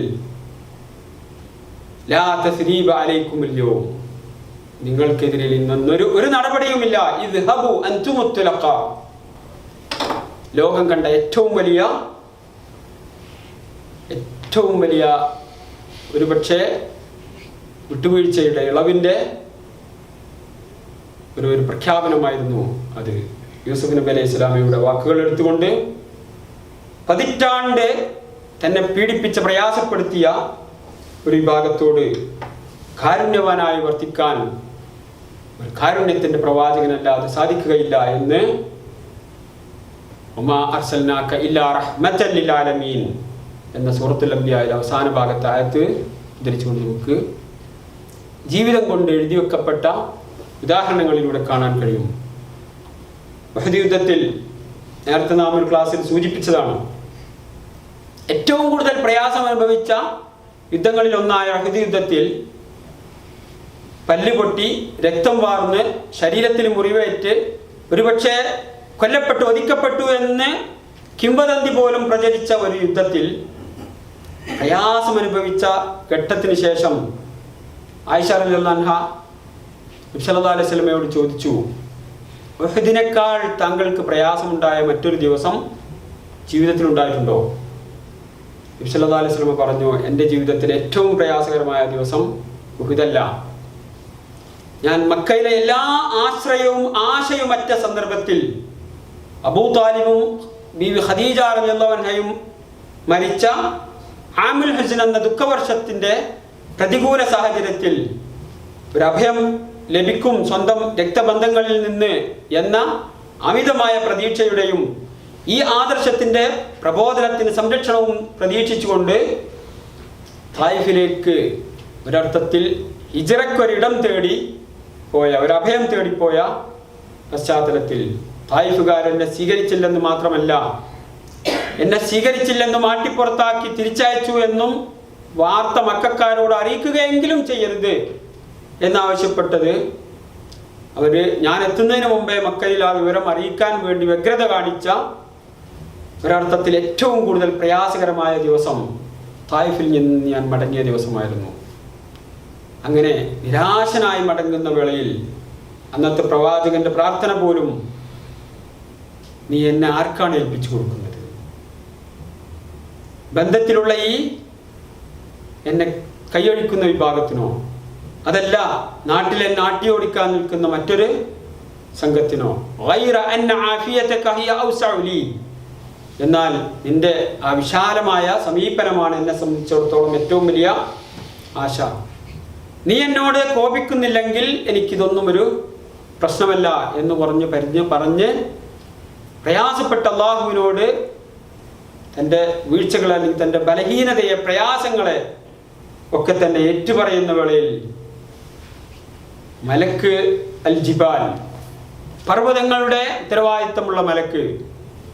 ലാ തസ്രീബ അലൈക്കുമുൽ യൗം, നിങ്ങൾക്കെതിരെ ഒരു നടപടിയുമില്ല, ഇദ്ഹബു അൻതുമുത്തുലഖ, ലോകം കണ്ട ഏറ്റവും വലിയ ഒരുപക്ഷെ വിട്ടുവീഴ്ചയുടെ ഇളവിൻ്റെ ഒരു പ്രഖ്യാപനമായിരുന്നു അത്. യൂസുഫ് നബി അലൈഹി സ്വലാമയുടെ വാക്കുകൾ എടുത്തുകൊണ്ട് പതിറ്റാണ്ട് തന്നെ പീഡിപ്പിച്ച് പ്രയാസപ്പെടുത്തിയ ഒരു വിഭാഗത്തോട് കാരുണ്യവാനായി വർത്തിക്കാൻ ഒരു കാരുണ്യത്തിൻ്റെ പ്രവാചകനല്ലാതെ സാധിക്കുകയില്ല എന്ന് വമാ അർസൽനാക ഇല്ലാ റഹ്മത്തൻ ലിൽ ആലമീൻ എന്ന സൂറത്തുൽ അംബിയായിലെ അവസാന ഭാഗത്തെ ആയത്ത് ഉദ്ധരിച്ചുകൊണ്ട് നമുക്ക് ജീവിതം കൊണ്ട് എഴുതി വെക്കപ്പെട്ട ഉദാഹരണങ്ങളിലൂടെ കാണാൻ കഴിയും. ഉഹദ് യുദ്ധത്തിൽ നേരത്തെ നാം ഒരു ക്ലാസ്സിൽ സൂചിപ്പിച്ചതാണ്, ഏറ്റവും കൂടുതൽ പ്രയാസം അനുഭവിച്ച യുദ്ധങ്ങളിൽ ഒന്നായ ഉഹദ് യുദ്ധത്തിൽ പല്ലുപൊട്ടി രക്തം വാർന്ന് ശരീരത്തിൽ മുറിവേറ്റ് ഒരുപക്ഷെ കൊല്ലപ്പെട്ടു വധിക്കപ്പെട്ടു എന്ന് കിംവദന്തി പോലും പ്രചരിച്ച ഒരു യുദ്ധത്തിൽ പ്രയാസം അനുഭവിച്ച ഘട്ടത്തിന് ശേഷം ആയിഷ റളിയല്ലാഹു അൻഹ നബി സല്ലല്ലാഹു അലൈഹി വസല്ലമയോട് ചോദിച്ചു, ഉഹദിനേക്കാൾ താങ്കൾക്ക് പ്രയാസമുണ്ടായ മറ്റൊരു ദിവസം ജീവിതത്തിൽ ഉണ്ടായിട്ടുണ്ടോ? നബി സല്ലല്ലാഹു അലൈഹി വസല്ലമ പറഞ്ഞു, എൻ്റെ ജീവിതത്തിലെ ഏറ്റവും പ്രയാസകരമായ ദിവസം ഉഹദല്ല. ഞാൻ മക്കയിലെ എല്ലാ ആശ്രയവും ആശയുമറ്റ സന്ദർഭത്തിൽ അബൂ താലിബും ബീവി ഖദീജ റളിയല്ലാഹു അൻഹയും മരിച്ച ആമുൽ ഹുസ്ൻ എന്ന ദുഃഖവർഷത്തിൻ്റെ പ്രതികൂല സാഹചര്യത്തിൽ ഒരു അഭയം ലഭിക്കും സ്വന്തം രക്തബന്ധങ്ങളിൽ നിന്ന് എന്ന അമിതമായ പ്രതീക്ഷയുടെയും ഈ ആദർശത്തിൻ്റെ പ്രബോധനത്തിന് സംരക്ഷണവും പ്രതീക്ഷിച്ചുകൊണ്ട് തായിഫിലേക്ക് ഒരർത്ഥത്തിൽ ഹിജ്റക്കൊരിടം തേടി പോയ ഒരഭയം തേടിപ്പോയ പശ്ചാത്തലത്തിൽ തായിഫുകാരെന്നെ സ്വീകരിച്ചില്ലെന്ന് മാത്രമല്ല, എന്നെ സ്വീകരിച്ചില്ലെന്ന് മാറ്റിപ്പുറത്താക്കി തിരിച്ചയച്ചു എന്നും വാർത്ത മക്കക്കാരോട് അറിയിക്കുകയെങ്കിലും ചെയ്യരുത് എന്നാവശ്യപ്പെട്ടത് ഞാൻ എത്തുന്നതിന് മുമ്പേ മക്കയിൽ ആ വിവരം അറിയിക്കാൻ വേണ്ടി വ്യഗ്രത കാണിച്ച ഒരർത്ഥത്തിൽ ഏറ്റവും കൂടുതൽ പ്രയാസകരമായ ദിവസം തായിഫിൽ നിന്ന് ഞാൻ മടങ്ങിയ ദിവസമായിരുന്നു. അങ്ങനെ നിരാശനായി മടങ്ങുന്ന വേളയിൽ അന്നത്തെ പ്രവാചകന്റെ പ്രാർത്ഥന പോലും, നീ എന്നെ ആർക്കാണ് ഏൽപ്പിച്ചു കൊടുക്കുന്നത്? ബന്ധത്തിലുള്ള ഈ എന്നെ കൈയൊഴിക്കുന്ന വിഭാഗത്തിനോ, അതല്ല നാട്ടിലെ നാട്ടിയോടിക്കാൻ നിൽക്കുന്ന മറ്റൊരു സംഘത്തിനോ? എന്നാൽ നിന്റെ ആ വിശാലമായ സമീപനമാണ് എന്നെ സംബന്ധിച്ചിടത്തോളം ഏറ്റവും വലിയ ആശ. നീ എന്നോട് കോപിക്കുന്നില്ലെങ്കിൽ എനിക്കിതൊന്നും ഒരു പ്രശ്നമല്ല എന്ന് പറഞ്ഞ് പ്രയാസപ്പെട്ട അള്ളാഹുവിനോട് തൻ്റെ വീഴ്ചകളെ അല്ലെങ്കിൽ തൻ്റെ ബലഹീനതയെ, പ്രയാസങ്ങളെ ഒക്കെ തന്നെ ഏറ്റുപറയുന്ന വേളയിൽ മലക്ക് അൽ ജിബാൽ, പർവ്വതങ്ങളുടെ ഉത്തരവാദിത്തമുള്ള മലക്ക്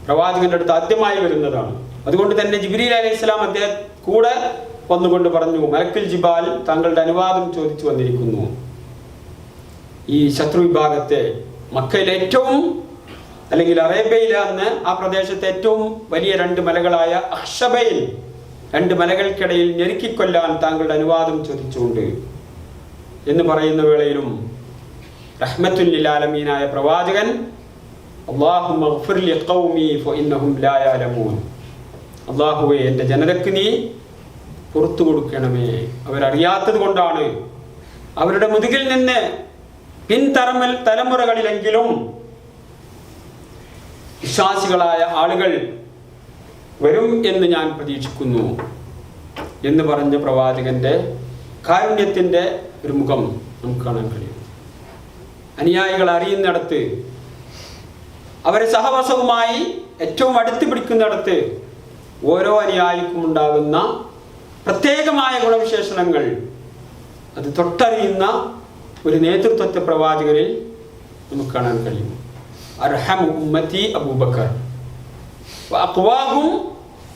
പ്രവാചകന്റെ അടുത്ത് ആദ്യമായി വരുന്നതാണ്. അതുകൊണ്ട് തന്നെ ജിബ്രീൽ അലൈഹിസ്സലാം അദ്ദേഹം കൂടെ വന്നുകൊണ്ട് പറഞ്ഞു, മലക്കുൽ ജിബാൽ താങ്കളുടെ അനുവാദം ചോദിച്ചു വന്നിരിക്കുന്നു. ഈ ശത്രു വിഭാഗത്തെ മക്കയിലെ ഏറ്റവും, അല്ലെങ്കിൽ അറേബ്യയിലെ അന്ന് ആ പ്രദേശത്തെ ഏറ്റവും വലിയ 2 മലകളായ അഹ്ഷബയിൽ 2 മലകൾക്കിടയിൽ ഞെരുക്കിക്കൊല്ലാൻ താങ്കളുടെ അനുവാദം ചോദിച്ചുകൊണ്ട് എന്ന് പറയുന്ന വേളയിലും റഹ്മത്തുൽ ലിൽ ആലമീനായ പ്രവാചകൻ അല്ലാഹുമ്മ ഗ്ഫിർ ലി ഖൗമി ഫഇന്നഹും ലാ യഅലമൂൻ, അല്ലാഹുവേ എൻ്റെ ജനതയ്ക്ക് നീ പുറത്തു കൊടുക്കണമേ, അവരറിയാത്തത് കൊണ്ടാണ്. അവരുടെ മുതുകിൽ നിന്ന് തലമുറകളിലെങ്കിലും വിശ്വാസികളായ ആളുകൾ വരും എന്ന് ഞാൻ പ്രതീക്ഷിക്കുന്നു എന്ന് പറഞ്ഞ പ്രവാചകന്റെ കാരുണ്യത്തിൻ്റെ ഒരു മുഖം നമുക്ക് കാണാൻ കഴിയും. അനുയായികൾ അറിയുന്നിടത്ത്, അവരെ സഹവാസവുമായി ഏറ്റവും അടുത്ത് പിടിക്കുന്നിടത്ത് ഓരോ അനുയായിക്കും ഉണ്ടാകുന്ന പ്രത്യേകമായ ഗുണവിശേഷണങ്ങൾ അത് തൊട്ടറിയുന്ന ഒരു നേതൃത്വത്തെ പ്രവാചകരിൽ നമുക്ക് കാണാൻ കഴിയും. അർഹമു ഉമ്മത്തി അബൂബക്കർ വഅഖ്വാഹും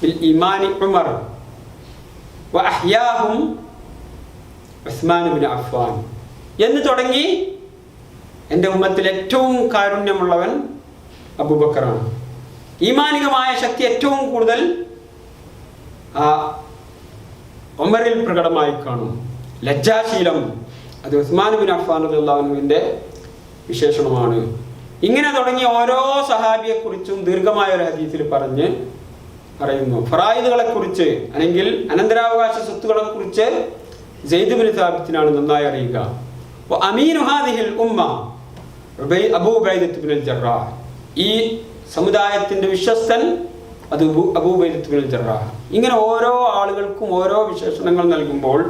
ബിൽ ഈമാനി ഉമർ വഅഹ്യാഹും ഉസ്മാൻ ഇബ്നു അഫ്ഫാൻ എന്ന് തുടങ്ങി എൻ്റെ ഉമ്മത്തിൽ ഏറ്റവും കാരുണ്യമുള്ളവൻ അബൂബക്കറാണ്. ഈമാനികമായ ശക്തി ഏറ്റവും കൂടുതൽ ഉമറിൽ പ്രകടമായി കാണും. ലജ്ജാശീലം അത് ഉസ്മാൻ ഇബ്നു അഫ്ഫാൻ റളിയല്ലാഹു അൻഹുവിൻ്റെ വിശേഷണമാണ്. ഇങ്ങനെ തുടങ്ങി ഓരോ സഹാബിയെക്കുറിച്ചും ദീർഘമായ ഒരു ഹദീസിൽ പറയുന്നു. ഫറായിദുകളെ കുറിച്ച് അല്ലെങ്കിൽ അനന്തരാവകാശ സ്വത്തുകളെ കുറിച്ച് സെയ്ദ് ഇബ്നു സാബിത്തിനാണ് നന്നായി അറിയുക. അമീനു ഹാദിഹിൽ ഉമ്മ അബൂ ഉബൈദത്ത് ഇബ്നുൽ ജറാഹ്, ഈ സമുദായത്തിന്റെ വിശ്വസ്തൻ അത് അബൂ ഉബൈദത്ത് ഇബ്നുൽ ജറാഹ്. ഇങ്ങനെ ഓരോ ആളുകൾക്കും ഓരോ വിശേഷണങ്ങൾ നൽകുമ്പോൾ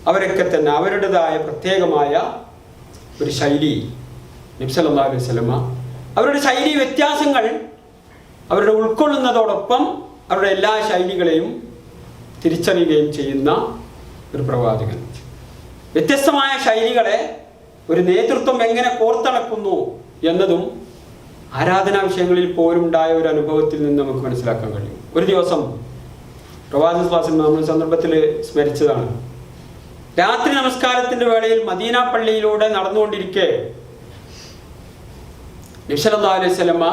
അവരൊക്കെ തന്നെ അവരുടേതായ പ്രത്യേകമായ ഒരു ശൈലി, നബി സല്ലല്ലാഹു അലൈഹി വസല്ലമ അവരുടെ ശൈലി വ്യത്യാസങ്ങൾ അവരുടെ ഉൾക്കൊള്ളുന്നതോടൊപ്പം അവരുടെ എല്ലാ ശൈലികളെയും തിരിച്ചറിയുകയും ചെയ്യുന്ന ഒരു പ്രവാചകൻ. വ്യത്യസ്തമായ ശൈലികളെ ഒരു നേതൃത്വം എങ്ങനെ കോർത്തിണക്കുന്നു എന്നതും ആരാധനാ വിഷയങ്ങളിൽ പോലുണ്ടായ ഒരു അനുഭവത്തിൽ നിന്ന് നമുക്ക് മനസ്സിലാക്കാൻ കഴിയും. ഒരു ദിവസം പ്രവാചക ക്ലാസ്സിൽ നമ്മൾ സന്ദർഭത്തിൽ സ്മരിച്ചതാണ്. രാത്രി നമസ്കാരത്തിന്റെ വേളയിൽ മദീന പള്ളിയിലൂടെ നടന്നുകൊണ്ടിരിക്കെ നബി സല്ലല്ലാഹു അലൈഹി വസല്ലമ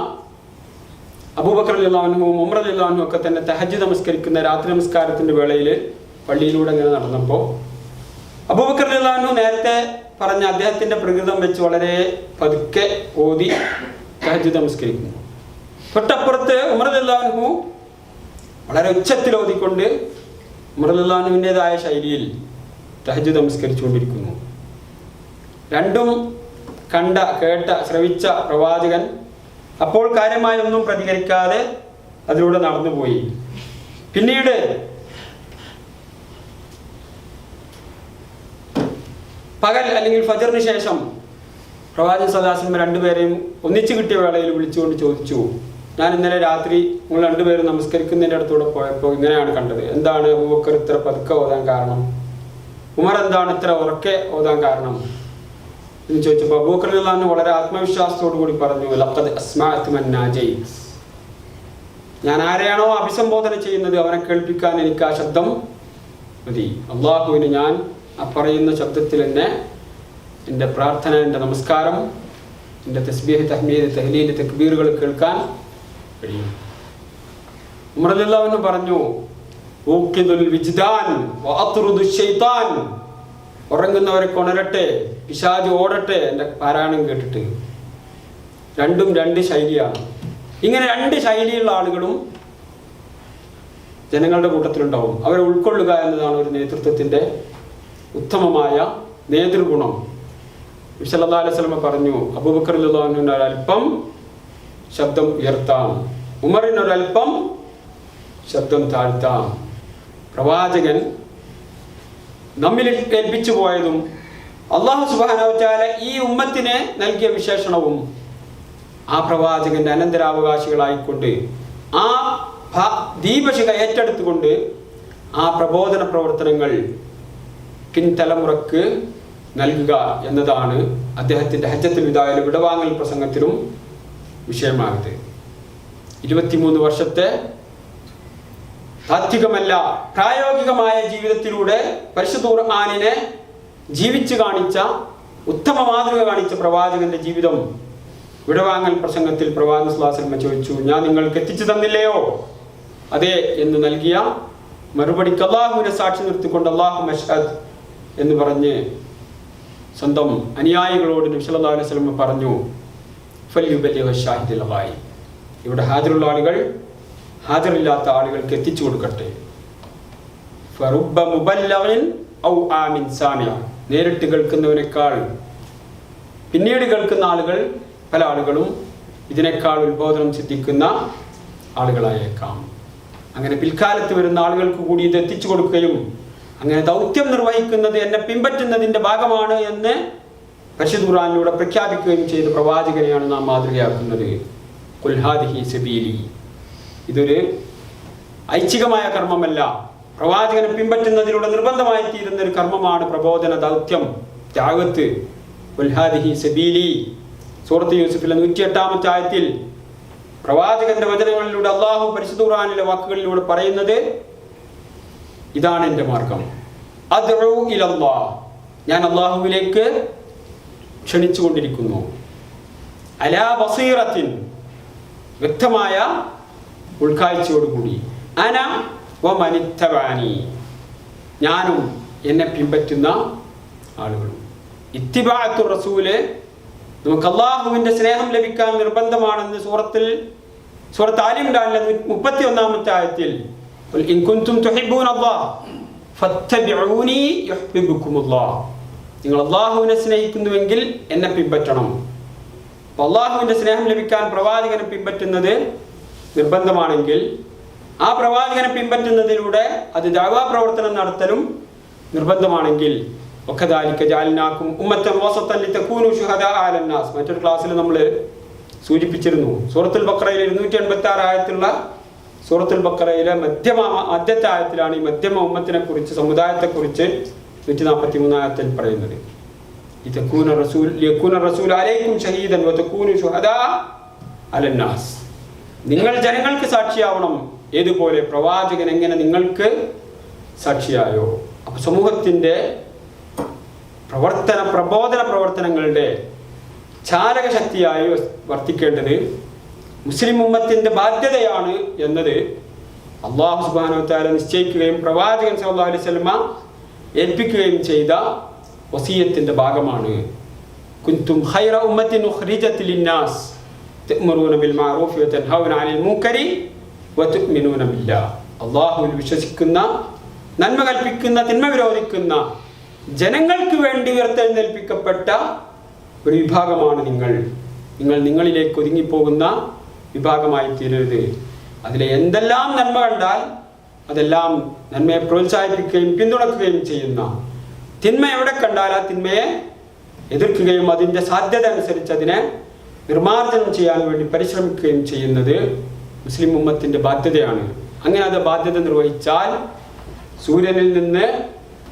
അബൂബക്കർ റളിയല്ലാഹു അൻഹു ഉമർ റളിയല്ലാഹു അൻഹു ഒക്കെ തന്നെ തഹജ്ജുദ് നമസ്കരിക്കുന്ന രാത്രി നമസ്കാരത്തിന്റെ വേളയിൽ പള്ളിയിലൂടെ ഇങ്ങനെ നടന്നപ്പോൾ അബൂബക്കർ റളിയല്ലാഹു അൻഹു നേരത്തെ പറഞ്ഞ അദ്ദേഹത്തിന്റെ പ്രകൃതം വെച്ച് വളരെ പതുക്കെ ഓതി തഹജ്ജുദ് നമസ്കരിക്കുന്നു. തൊട്ടപ്പുറത്ത് ഉമർ റളിയല്ലാഹു അൻഹു വളരെ ഉച്ചത്തിൽ ഓതിക്കൊണ്ട് ഉമർ റളിയല്ലാഹു അൻഹുവിൻ്റെതായ ശൈലിയിൽ തഹജ്ജുദ് നമസ്കരിച്ചുകൊണ്ടിരിക്കുന്നു. രണ്ടും ശ്രവിച്ച പ്രവാചകൻ അപ്പോൾ കാര്യമായൊന്നും പ്രതികരിക്കാതെ അതിലൂടെ നടന്നുപോയി. പിന്നീട് പകൽ അല്ലെങ്കിൽ ഫജറിന് ശേഷം പ്രവാചകൻ സല്ലല്ലാഹു അലൈഹി വസല്ലം രണ്ടുപേരെയും ഒന്നിച്ചു കിട്ടിയ വേളയിൽ വിളിച്ചുകൊണ്ട് ചോദിച്ചു, ഞാൻ ഇന്നലെ രാത്രി നിങ്ങൾ രണ്ടുപേരും നമസ്കരിക്കുന്നതിൻ്റെ അടുത്തൂടെ പോയപ്പോൾ ഇങ്ങനെയാണ് കണ്ടത്. എന്താണ് അബൂബക്കർ ഇത്ര പതുക്കെ ഓതാൻ കാരണം? ഉമർ എന്താണ് ഇത്ര ഉറക്കെ ഓതാൻ കാരണം എന്ന് ചോദിച്ചപ്പോൾ അബൂബക്കർ റളിയല്ലാഹു അൻഹു വളരെ ആത്മവിശ്വാസത്തോടു കൂടി പറഞ്ഞു, ലഖദ് അസ്മഅതു മൻ നാജൈത്. ഞാൻ ആരെയാണോ അഭിസംബോധന ചെയ്യുന്നത് അവനെ കേൾപ്പിക്കാൻ എനിക്ക് ആ ശബ്ദം മതി. അള്ളാഹുവിന് ഞാൻ ആ പറയുന്ന ശബ്ദത്തിൽ തന്നെ എൻ്റെ പ്രാർത്ഥന, എൻ്റെ നമസ്കാരം, എൻ്റെ തസ്ബീഹ്, തഹ്മീദ്, തഹ്ലീൽ, തക്ബീറുകൾ കേൾക്കാൻ കഴിയും. ഉമർ റളിയല്ലാഹു അൻഹു പറഞ്ഞു, ഊഖിദുൽ വിജ്ദാൻ വഅത്റുദു ശൈത്താൻ. ഉറങ്ങുന്നവരെ കൊണരട്ടെ, പിശാച് ഓടട്ടെ എൻ്റെ പാരായണം കേട്ടിട്ട്. രണ്ടും രണ്ട് ശൈലിയാണ്. ഇങ്ങനെ രണ്ട് ശൈലിയുള്ള ആളുകളും ജനങ്ങളുടെ കൂട്ടത്തിലുണ്ടാവും. അവരെ ഉൾക്കൊള്ളുക എന്നതാണ് ഒരു നേതൃത്വത്തിൻ്റെ ഉത്തമമായ നേതൃഗുണം. നബി സല്ലല്ലാഹു അലൈഹി വസല്ലം പറഞ്ഞു, അബൂബക്കർ റളിയല്ലാഹു അൻഹു ഒരൽപ്പം ശബ്ദം ഉയർത്താം, ഉമറിനൊരൽപ്പം ശബ്ദം താഴ്ത്താം. പ്രവാചകൻ നമ്മിൽ ഏൽപ്പിച്ചു പോയതും അല്ലാഹു സുബ്ഹാനഹു വ തആല ഈ ഉമ്മത്തിനെ നൽകിയ വിശേഷണവും ആ പ്രവാചകന്റെ അനന്തരാവകാശികളായിക്കൊണ്ട് ആ ദീപശിഖ ഏറ്റെടുത്തുകൊണ്ട് ആ പ്രബോധന പ്രവർത്തനങ്ങൾ പിൻതലമുറക്ക് നൽകുക എന്നതാണ് അദ്ദേഹത്തിൻ്റെ ഹജ്ജത്തുൽ വിദായിലെ വിടവാങ്ങൽ പ്രസംഗത്തിലും വിഷയമായത്. 23 വർഷത്തെ താത്വികമല്ല പ്രായോഗികമായ ജീവിതത്തിലൂടെ പരിശുദ്ധ ഖുർആനിനെ ജീവിച്ചു കാണിച്ച, ഉത്തമ മാതൃക കാണിച്ച പ്രവാചകന്റെ ജീവിതം വിടവാങ്ങൽ പ്രസംഗത്തിൽ പ്രവാചകൻ സ്വല്ലല്ലാഹു അലൈഹി വസല്ലം ചോദിച്ചു, ഞാൻ നിങ്ങൾക്ക് എത്തിച്ചു തന്നില്ലയോ? അതെ എന്ന് നൽകിയ മറുപടിക്ക് അല്ലാഹുവിനെ സാക്ഷി നിർത്തിക്കൊണ്ട് അല്ലാഹു മഷ്ഹദ് എന്ന് പറഞ്ഞ് സ്വന്തം അനുയായികളോട് നബി സല്ലല്ലാഹു അലൈഹി വസല്ലം പറഞ്ഞു, ഫൽയുബല്ലിഗ് ഷാഹിദുൽ ഗായിബ്. ഇവിടെ ഹാജറുള്ള ആളുകൾ ഹാജറില്ലാത്ത ആളുകൾക്ക് എത്തിച്ചു കൊടുക്കട്ടെ. ഫറുബ്ബ മുബല്ലഗിൻ ഔ ആമിൻ സാമിഅ. നേരിട്ട് കേൾക്കുന്നവനേക്കാൾ പിന്നീട് കേൾക്കുന്ന ആളുകൾ, പല ആളുകളും ഇതിനേക്കാൾ ഉത്ബോധനം സിദ്ധിക്കുന്ന ആളുകളായേക്കാം. അങ്ങനെ പിൽക്കാലത്ത് വരുന്ന ആളുകൾക്ക് കൂടി ഇത് എത്തിച്ചു കൊടുക്കുകയും അങ്ങനെ ദൗത്യം നിർവഹിക്കുന്നത് എന്നെ പിൻപറ്റുന്നതിൻ്റെ ഭാഗമാണ് എന്ന് പരിശുദ്ധ ഖുർആനിലൂടെ പ്രഖ്യാപിക്കുകയും ചെയ്ത പ്രവാചകനെയാണ് നാം മാതൃകയാക്കുന്നത്. ഖുൽ ഹാദിഹി സബീലി. ഇതൊരു ഐച്ഛികമായ കർമ്മമല്ല, പ്രവാചകനെ പിൻപറ്റുന്നതിലൂടെ നിർബന്ധമായി തീരുന്ന ഒരു കർമ്മമാണ് പ്രബോധന ദൗത്യം, ത്യാഗത്ത്. ഖുൽ ഹാദിഹി സബീലി. സൂറത്ത് യൂസുഫിലെ 108-ാമത്തെ ആയത്തിൽ പ്രവാചകന്റെ വചനങ്ങളിലൂടെ അള്ളാഹു പരിശുദ്ധ ഖുർആനിലെ വാക്കുകളിലൂടെ പറയുന്നത് ഇതാണ് എൻ്റെ മാർഗം. അദ്ഉ ഇലല്ലാഹ്. ഞാൻ അള്ളാഹുവിലേക്ക് ക്ഷണിച്ചുകൊണ്ടിരിക്കുന്നു. അലാ ബസീറത്തിൻ. വ്യക്തമായ ഉൾക്കാഴ്ചയോടുകൂടി. അന വമനിത്തബഅനി. ഞാനും എന്നെ പിൻപറ്റുന്ന ആളുകളും. ഇത്തിബാഅത്തു റസൂല്. നമുക്ക് അള്ളാഹുവിൻ്റെ സ്നേഹം ലഭിക്കാൻ നിർബന്ധമാണെന്ന് സൂറത്ത് ആലി ഇംറാനിലെ 31-ാമത്തെ ആയത്തിൽ ഇൻ കുൻതും തുഹിബ്ബൂനല്ലാഹ് ഫത്തബിഊനി യുഹ്ബിബുകുമുല്ലാഹ്. നിങ്ങൾ അള്ളാഹുവിനെ സ്നേഹിക്കുന്നുവെങ്കിൽ എന്നെ പിൻപറ്റണം. അപ്പോൾ അള്ളാഹുവിൻ്റെ സ്നേഹം ലഭിക്കാൻ പ്രവാചകനെ പിൻപറ്റുന്നത് നിർബന്ധമാണെങ്കിൽ ആ പ്രവാചകനെ പിൻപറ്റുന്നതിലൂടെ അത് ദഅവാ പ്രവർത്തനം നടത്തലും നിർബന്ധമാണെങ്കിൽ വകദാലിക ജഅൽനാകും ഉമ്മത്തൻ വസത്തൻ ലിതകൂനു ശുഹദാഅ അലന്നാസ്. മറ്റൊരു ക്ലാസ്സിൽ നമ്മൾ സൂചിപ്പിച്ചിരുന്നു. സൂറത്തുൽ ബഖറയിലെ 286 ആയത്തുള്ള സൂറത്തുൽ ബഖറയിലെ മധ്യത്തെ ആയത്തിലാണ് ഈ മധ്യമ ഉമ്മത്തിനെ കുറിച്ച്, സമുദായത്തെ കുറിച്ച് 143 ആയത്തിൽ പറയുന്നത്. ലിയകൂന റസൂൽ അലൈക്കും ഷഹീദൻ വതകൂനു ശുഹദാഅ അലന്നാസ്. നിങ്ങൾ ജനങ്ങൾക്ക് സാക്ഷിയാവണം. ഏതുപോലെ പ്രവാചകൻ എങ്ങനെ നിങ്ങൾക്ക് സാക്ഷിയായോ. അപ്പൊ സമൂഹത്തിന്റെ പ്രബോധന പ്രവർത്തനങ്ങളുടെ ചാലക ശക്തിയായി വർത്തിക്കേണ്ടത് മുസ്ലിം ഉമ്മത്തിന്റെ ബാധ്യതയാണ് എന്നത് അല്ലാഹു സുബ്ഹാനഹു വ തആല നിശ്ചയിക്കുകയും പ്രവാചകൻ സല്ലല്ലാഹു അലൈഹി വസല്ലമ ഏൽപ്പിക്കുകയും ചെയ്ത വസിയത്തിന്റെ ഭാഗമാണ്. കുൻതും ഖൈറ ഉമ്മത്തിൻ ഉഖ്രിജത് ലിന്നാസ് തഅ്മുറൂന ബിൽ മഅറൂഫി വതൻഹൗന അനിൽ മുൻകരി വതുഅ്മിനൂന ബില്ലാഹ്. അല്ലാഹുവിൽ വിശ്വസിക്കുന്ന, നന്മ കൽപ്പിക്കുന്ന, തിന്മ വിരോധിക്കുന്ന ജനങ്ങൾക്ക് വേണ്ടി ഉയർത്തെഴുന്നേൽപ്പിക്കപ്പെട്ട ഒരു വിഭാഗമാണ് നിങ്ങൾ. നിങ്ങളിലേക്ക് ഒതുങ്ങിപ്പോകുന്ന വിഭാഗമായി തീരരുത്. അതിലെ എന്തെല്ലാം നന്മ കണ്ടാൽ അതെല്ലാം നന്മയെ പ്രോത്സാഹിപ്പിക്കുകയും പിന്തുണക്കുകയും ചെയ്യുന്ന, തിന്മ എവിടെ കണ്ടാൽ ആ തിന്മയെ എതിർക്കുകയും അതിൻ്റെ സാധ്യത അനുസരിച്ച് അതിനെ നിർമ്മാർജ്ജനം ചെയ്യാൻ വേണ്ടി പരിശ്രമിക്കുകയും ചെയ്യുന്നത് മുസ്ലിം ഉമ്മത്തിൻ്റെ ബാധ്യതയാണ്. അങ്ങനെ അത് ബാധ്യത നിർവഹിച്ചാൽ സൂര്യനിൽ നിന്ന്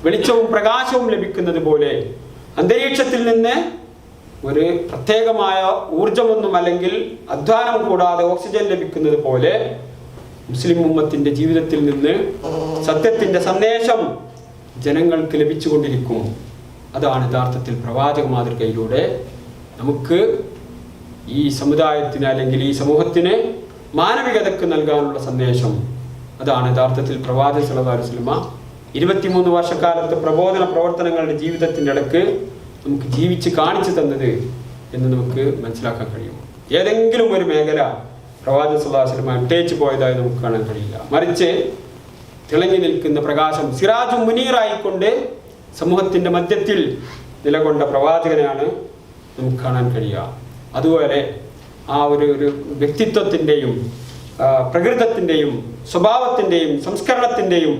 വെളിച്ചവും പ്രകാശവും ലഭിക്കുന്നത് പോലെ, അന്തരീക്ഷത്തിൽ നിന്ന് ഒരു പ്രത്യേകമായ ഊർജമൊന്നും അല്ലെങ്കിൽ അധ്വാനം കൂടാതെ ഓക്സിജൻ ലഭിക്കുന്നത് പോലെ മുസ്ലിം ഉമ്മത്തിൻ്റെ ജീവിതത്തിൽ നിന്ന് സത്യത്തിൻ്റെ സന്ദേശം ജനങ്ങൾക്ക് ലഭിച്ചുകൊണ്ടിരിക്കും. അതാണ് യഥാർത്ഥത്തിൽ പ്രവാചക മാതൃകയിലൂടെ നമുക്ക് ഈ സമുദായത്തിന് അല്ലെങ്കിൽ ഈ സമൂഹത്തിന് മാനവികതയ്ക്ക് നൽകാനുള്ള സന്ദേശം. അതാണ് യഥാർത്ഥത്തിൽ പ്രവാചകൻ സല്ലല്ലാഹു അലൈഹി വസല്ലമ 23 വർഷക്കാലത്തെ പ്രബോധന പ്രവർത്തനങ്ങളുടെ ജീവിതത്തിൻ്റെ ഇടയ്ക്ക് നമുക്ക് ജീവിച്ച് കാണിച്ചു തന്നത് എന്ന് നമുക്ക് മനസ്സിലാക്കാൻ കഴിയും. ഏതെങ്കിലും ഒരു മേഖല പ്രവാചകൻ സല്ലല്ലാഹു അലൈഹി വസല്ലമ വിട്ടേച്ചു പോയതായി നമുക്ക് കാണാൻ കഴിയില്ല. മറിച്ച് തിളങ്ങി നിൽക്കുന്ന പ്രകാശം, സിറാജും മുനീറായിക്കൊണ്ട് സമൂഹത്തിൻ്റെ മധ്യത്തിൽ നിലകൊണ്ട പ്രവാചകനെയാണ് നമുക്ക് കാണാൻ കഴിയുക. അതുപോലെ ആ ഒരു വ്യക്തിത്വത്തിൻ്റെയും പ്രകൃതത്തിൻ്റെയും സ്വഭാവത്തിൻ്റെയും സംസ്കരണത്തിൻ്റെയും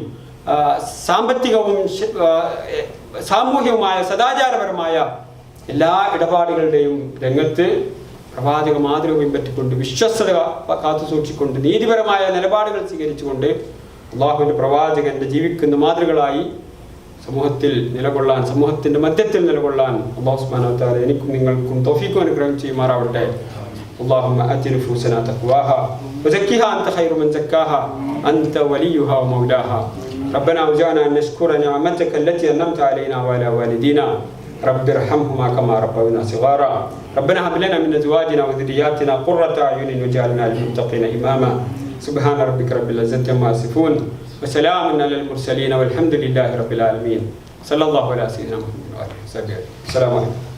സാമ്പത്തികവും സാമൂഹികവുമായ സദാചാരപരമായ എല്ലാ ഇടപാടുകളുടെയും രംഗത്ത് പ്രവാചക മാതൃക പിൻപറ്റിക്കൊണ്ട് വിശ്വസ്തത കാത്തു സൂക്ഷിക്കൊണ്ട് നീതിപരമായ നിലപാടുകൾ സ്വീകരിച്ചുകൊണ്ട് അള്ളാഹുവിൻ്റെ പ്രവാചകൻ്റെ ജീവിക്കുന്ന മാതൃകളായി സമൂഹത്തിൽ നിലകൊള്ളാൻ, സമൂഹത്തിൻ്റെ മധ്യത്തിൽ നിലകൊള്ളാൻ അല്ലാഹു സുബ്ഹാനഹു വ തആല എനിക്കും നിങ്ങൾക്കും തൗഫീഖും അനുഗ്രഹം ചെയ്യുമാറാവട്ടെ. اللهم آت نفوسنا تقواها وزكها أنت خير من زكاها أنت وليها ومولاها. ربنا أوزعنا أن نشكر نعمتك التي أنعمت علينا وعلى والدينا رب ارحمهما كما ربونا صغارا. ربنا هب لنا من أزواجنا وذرياتنا قرة أعين واجعلنا للمتقين إماما. سبحان ربك رب العزة عما يصفون وسلام على المرسلين والحمد لله رب العالمين. صلى الله على سيدنا محمد وآله وصحبه. السلام عليكم.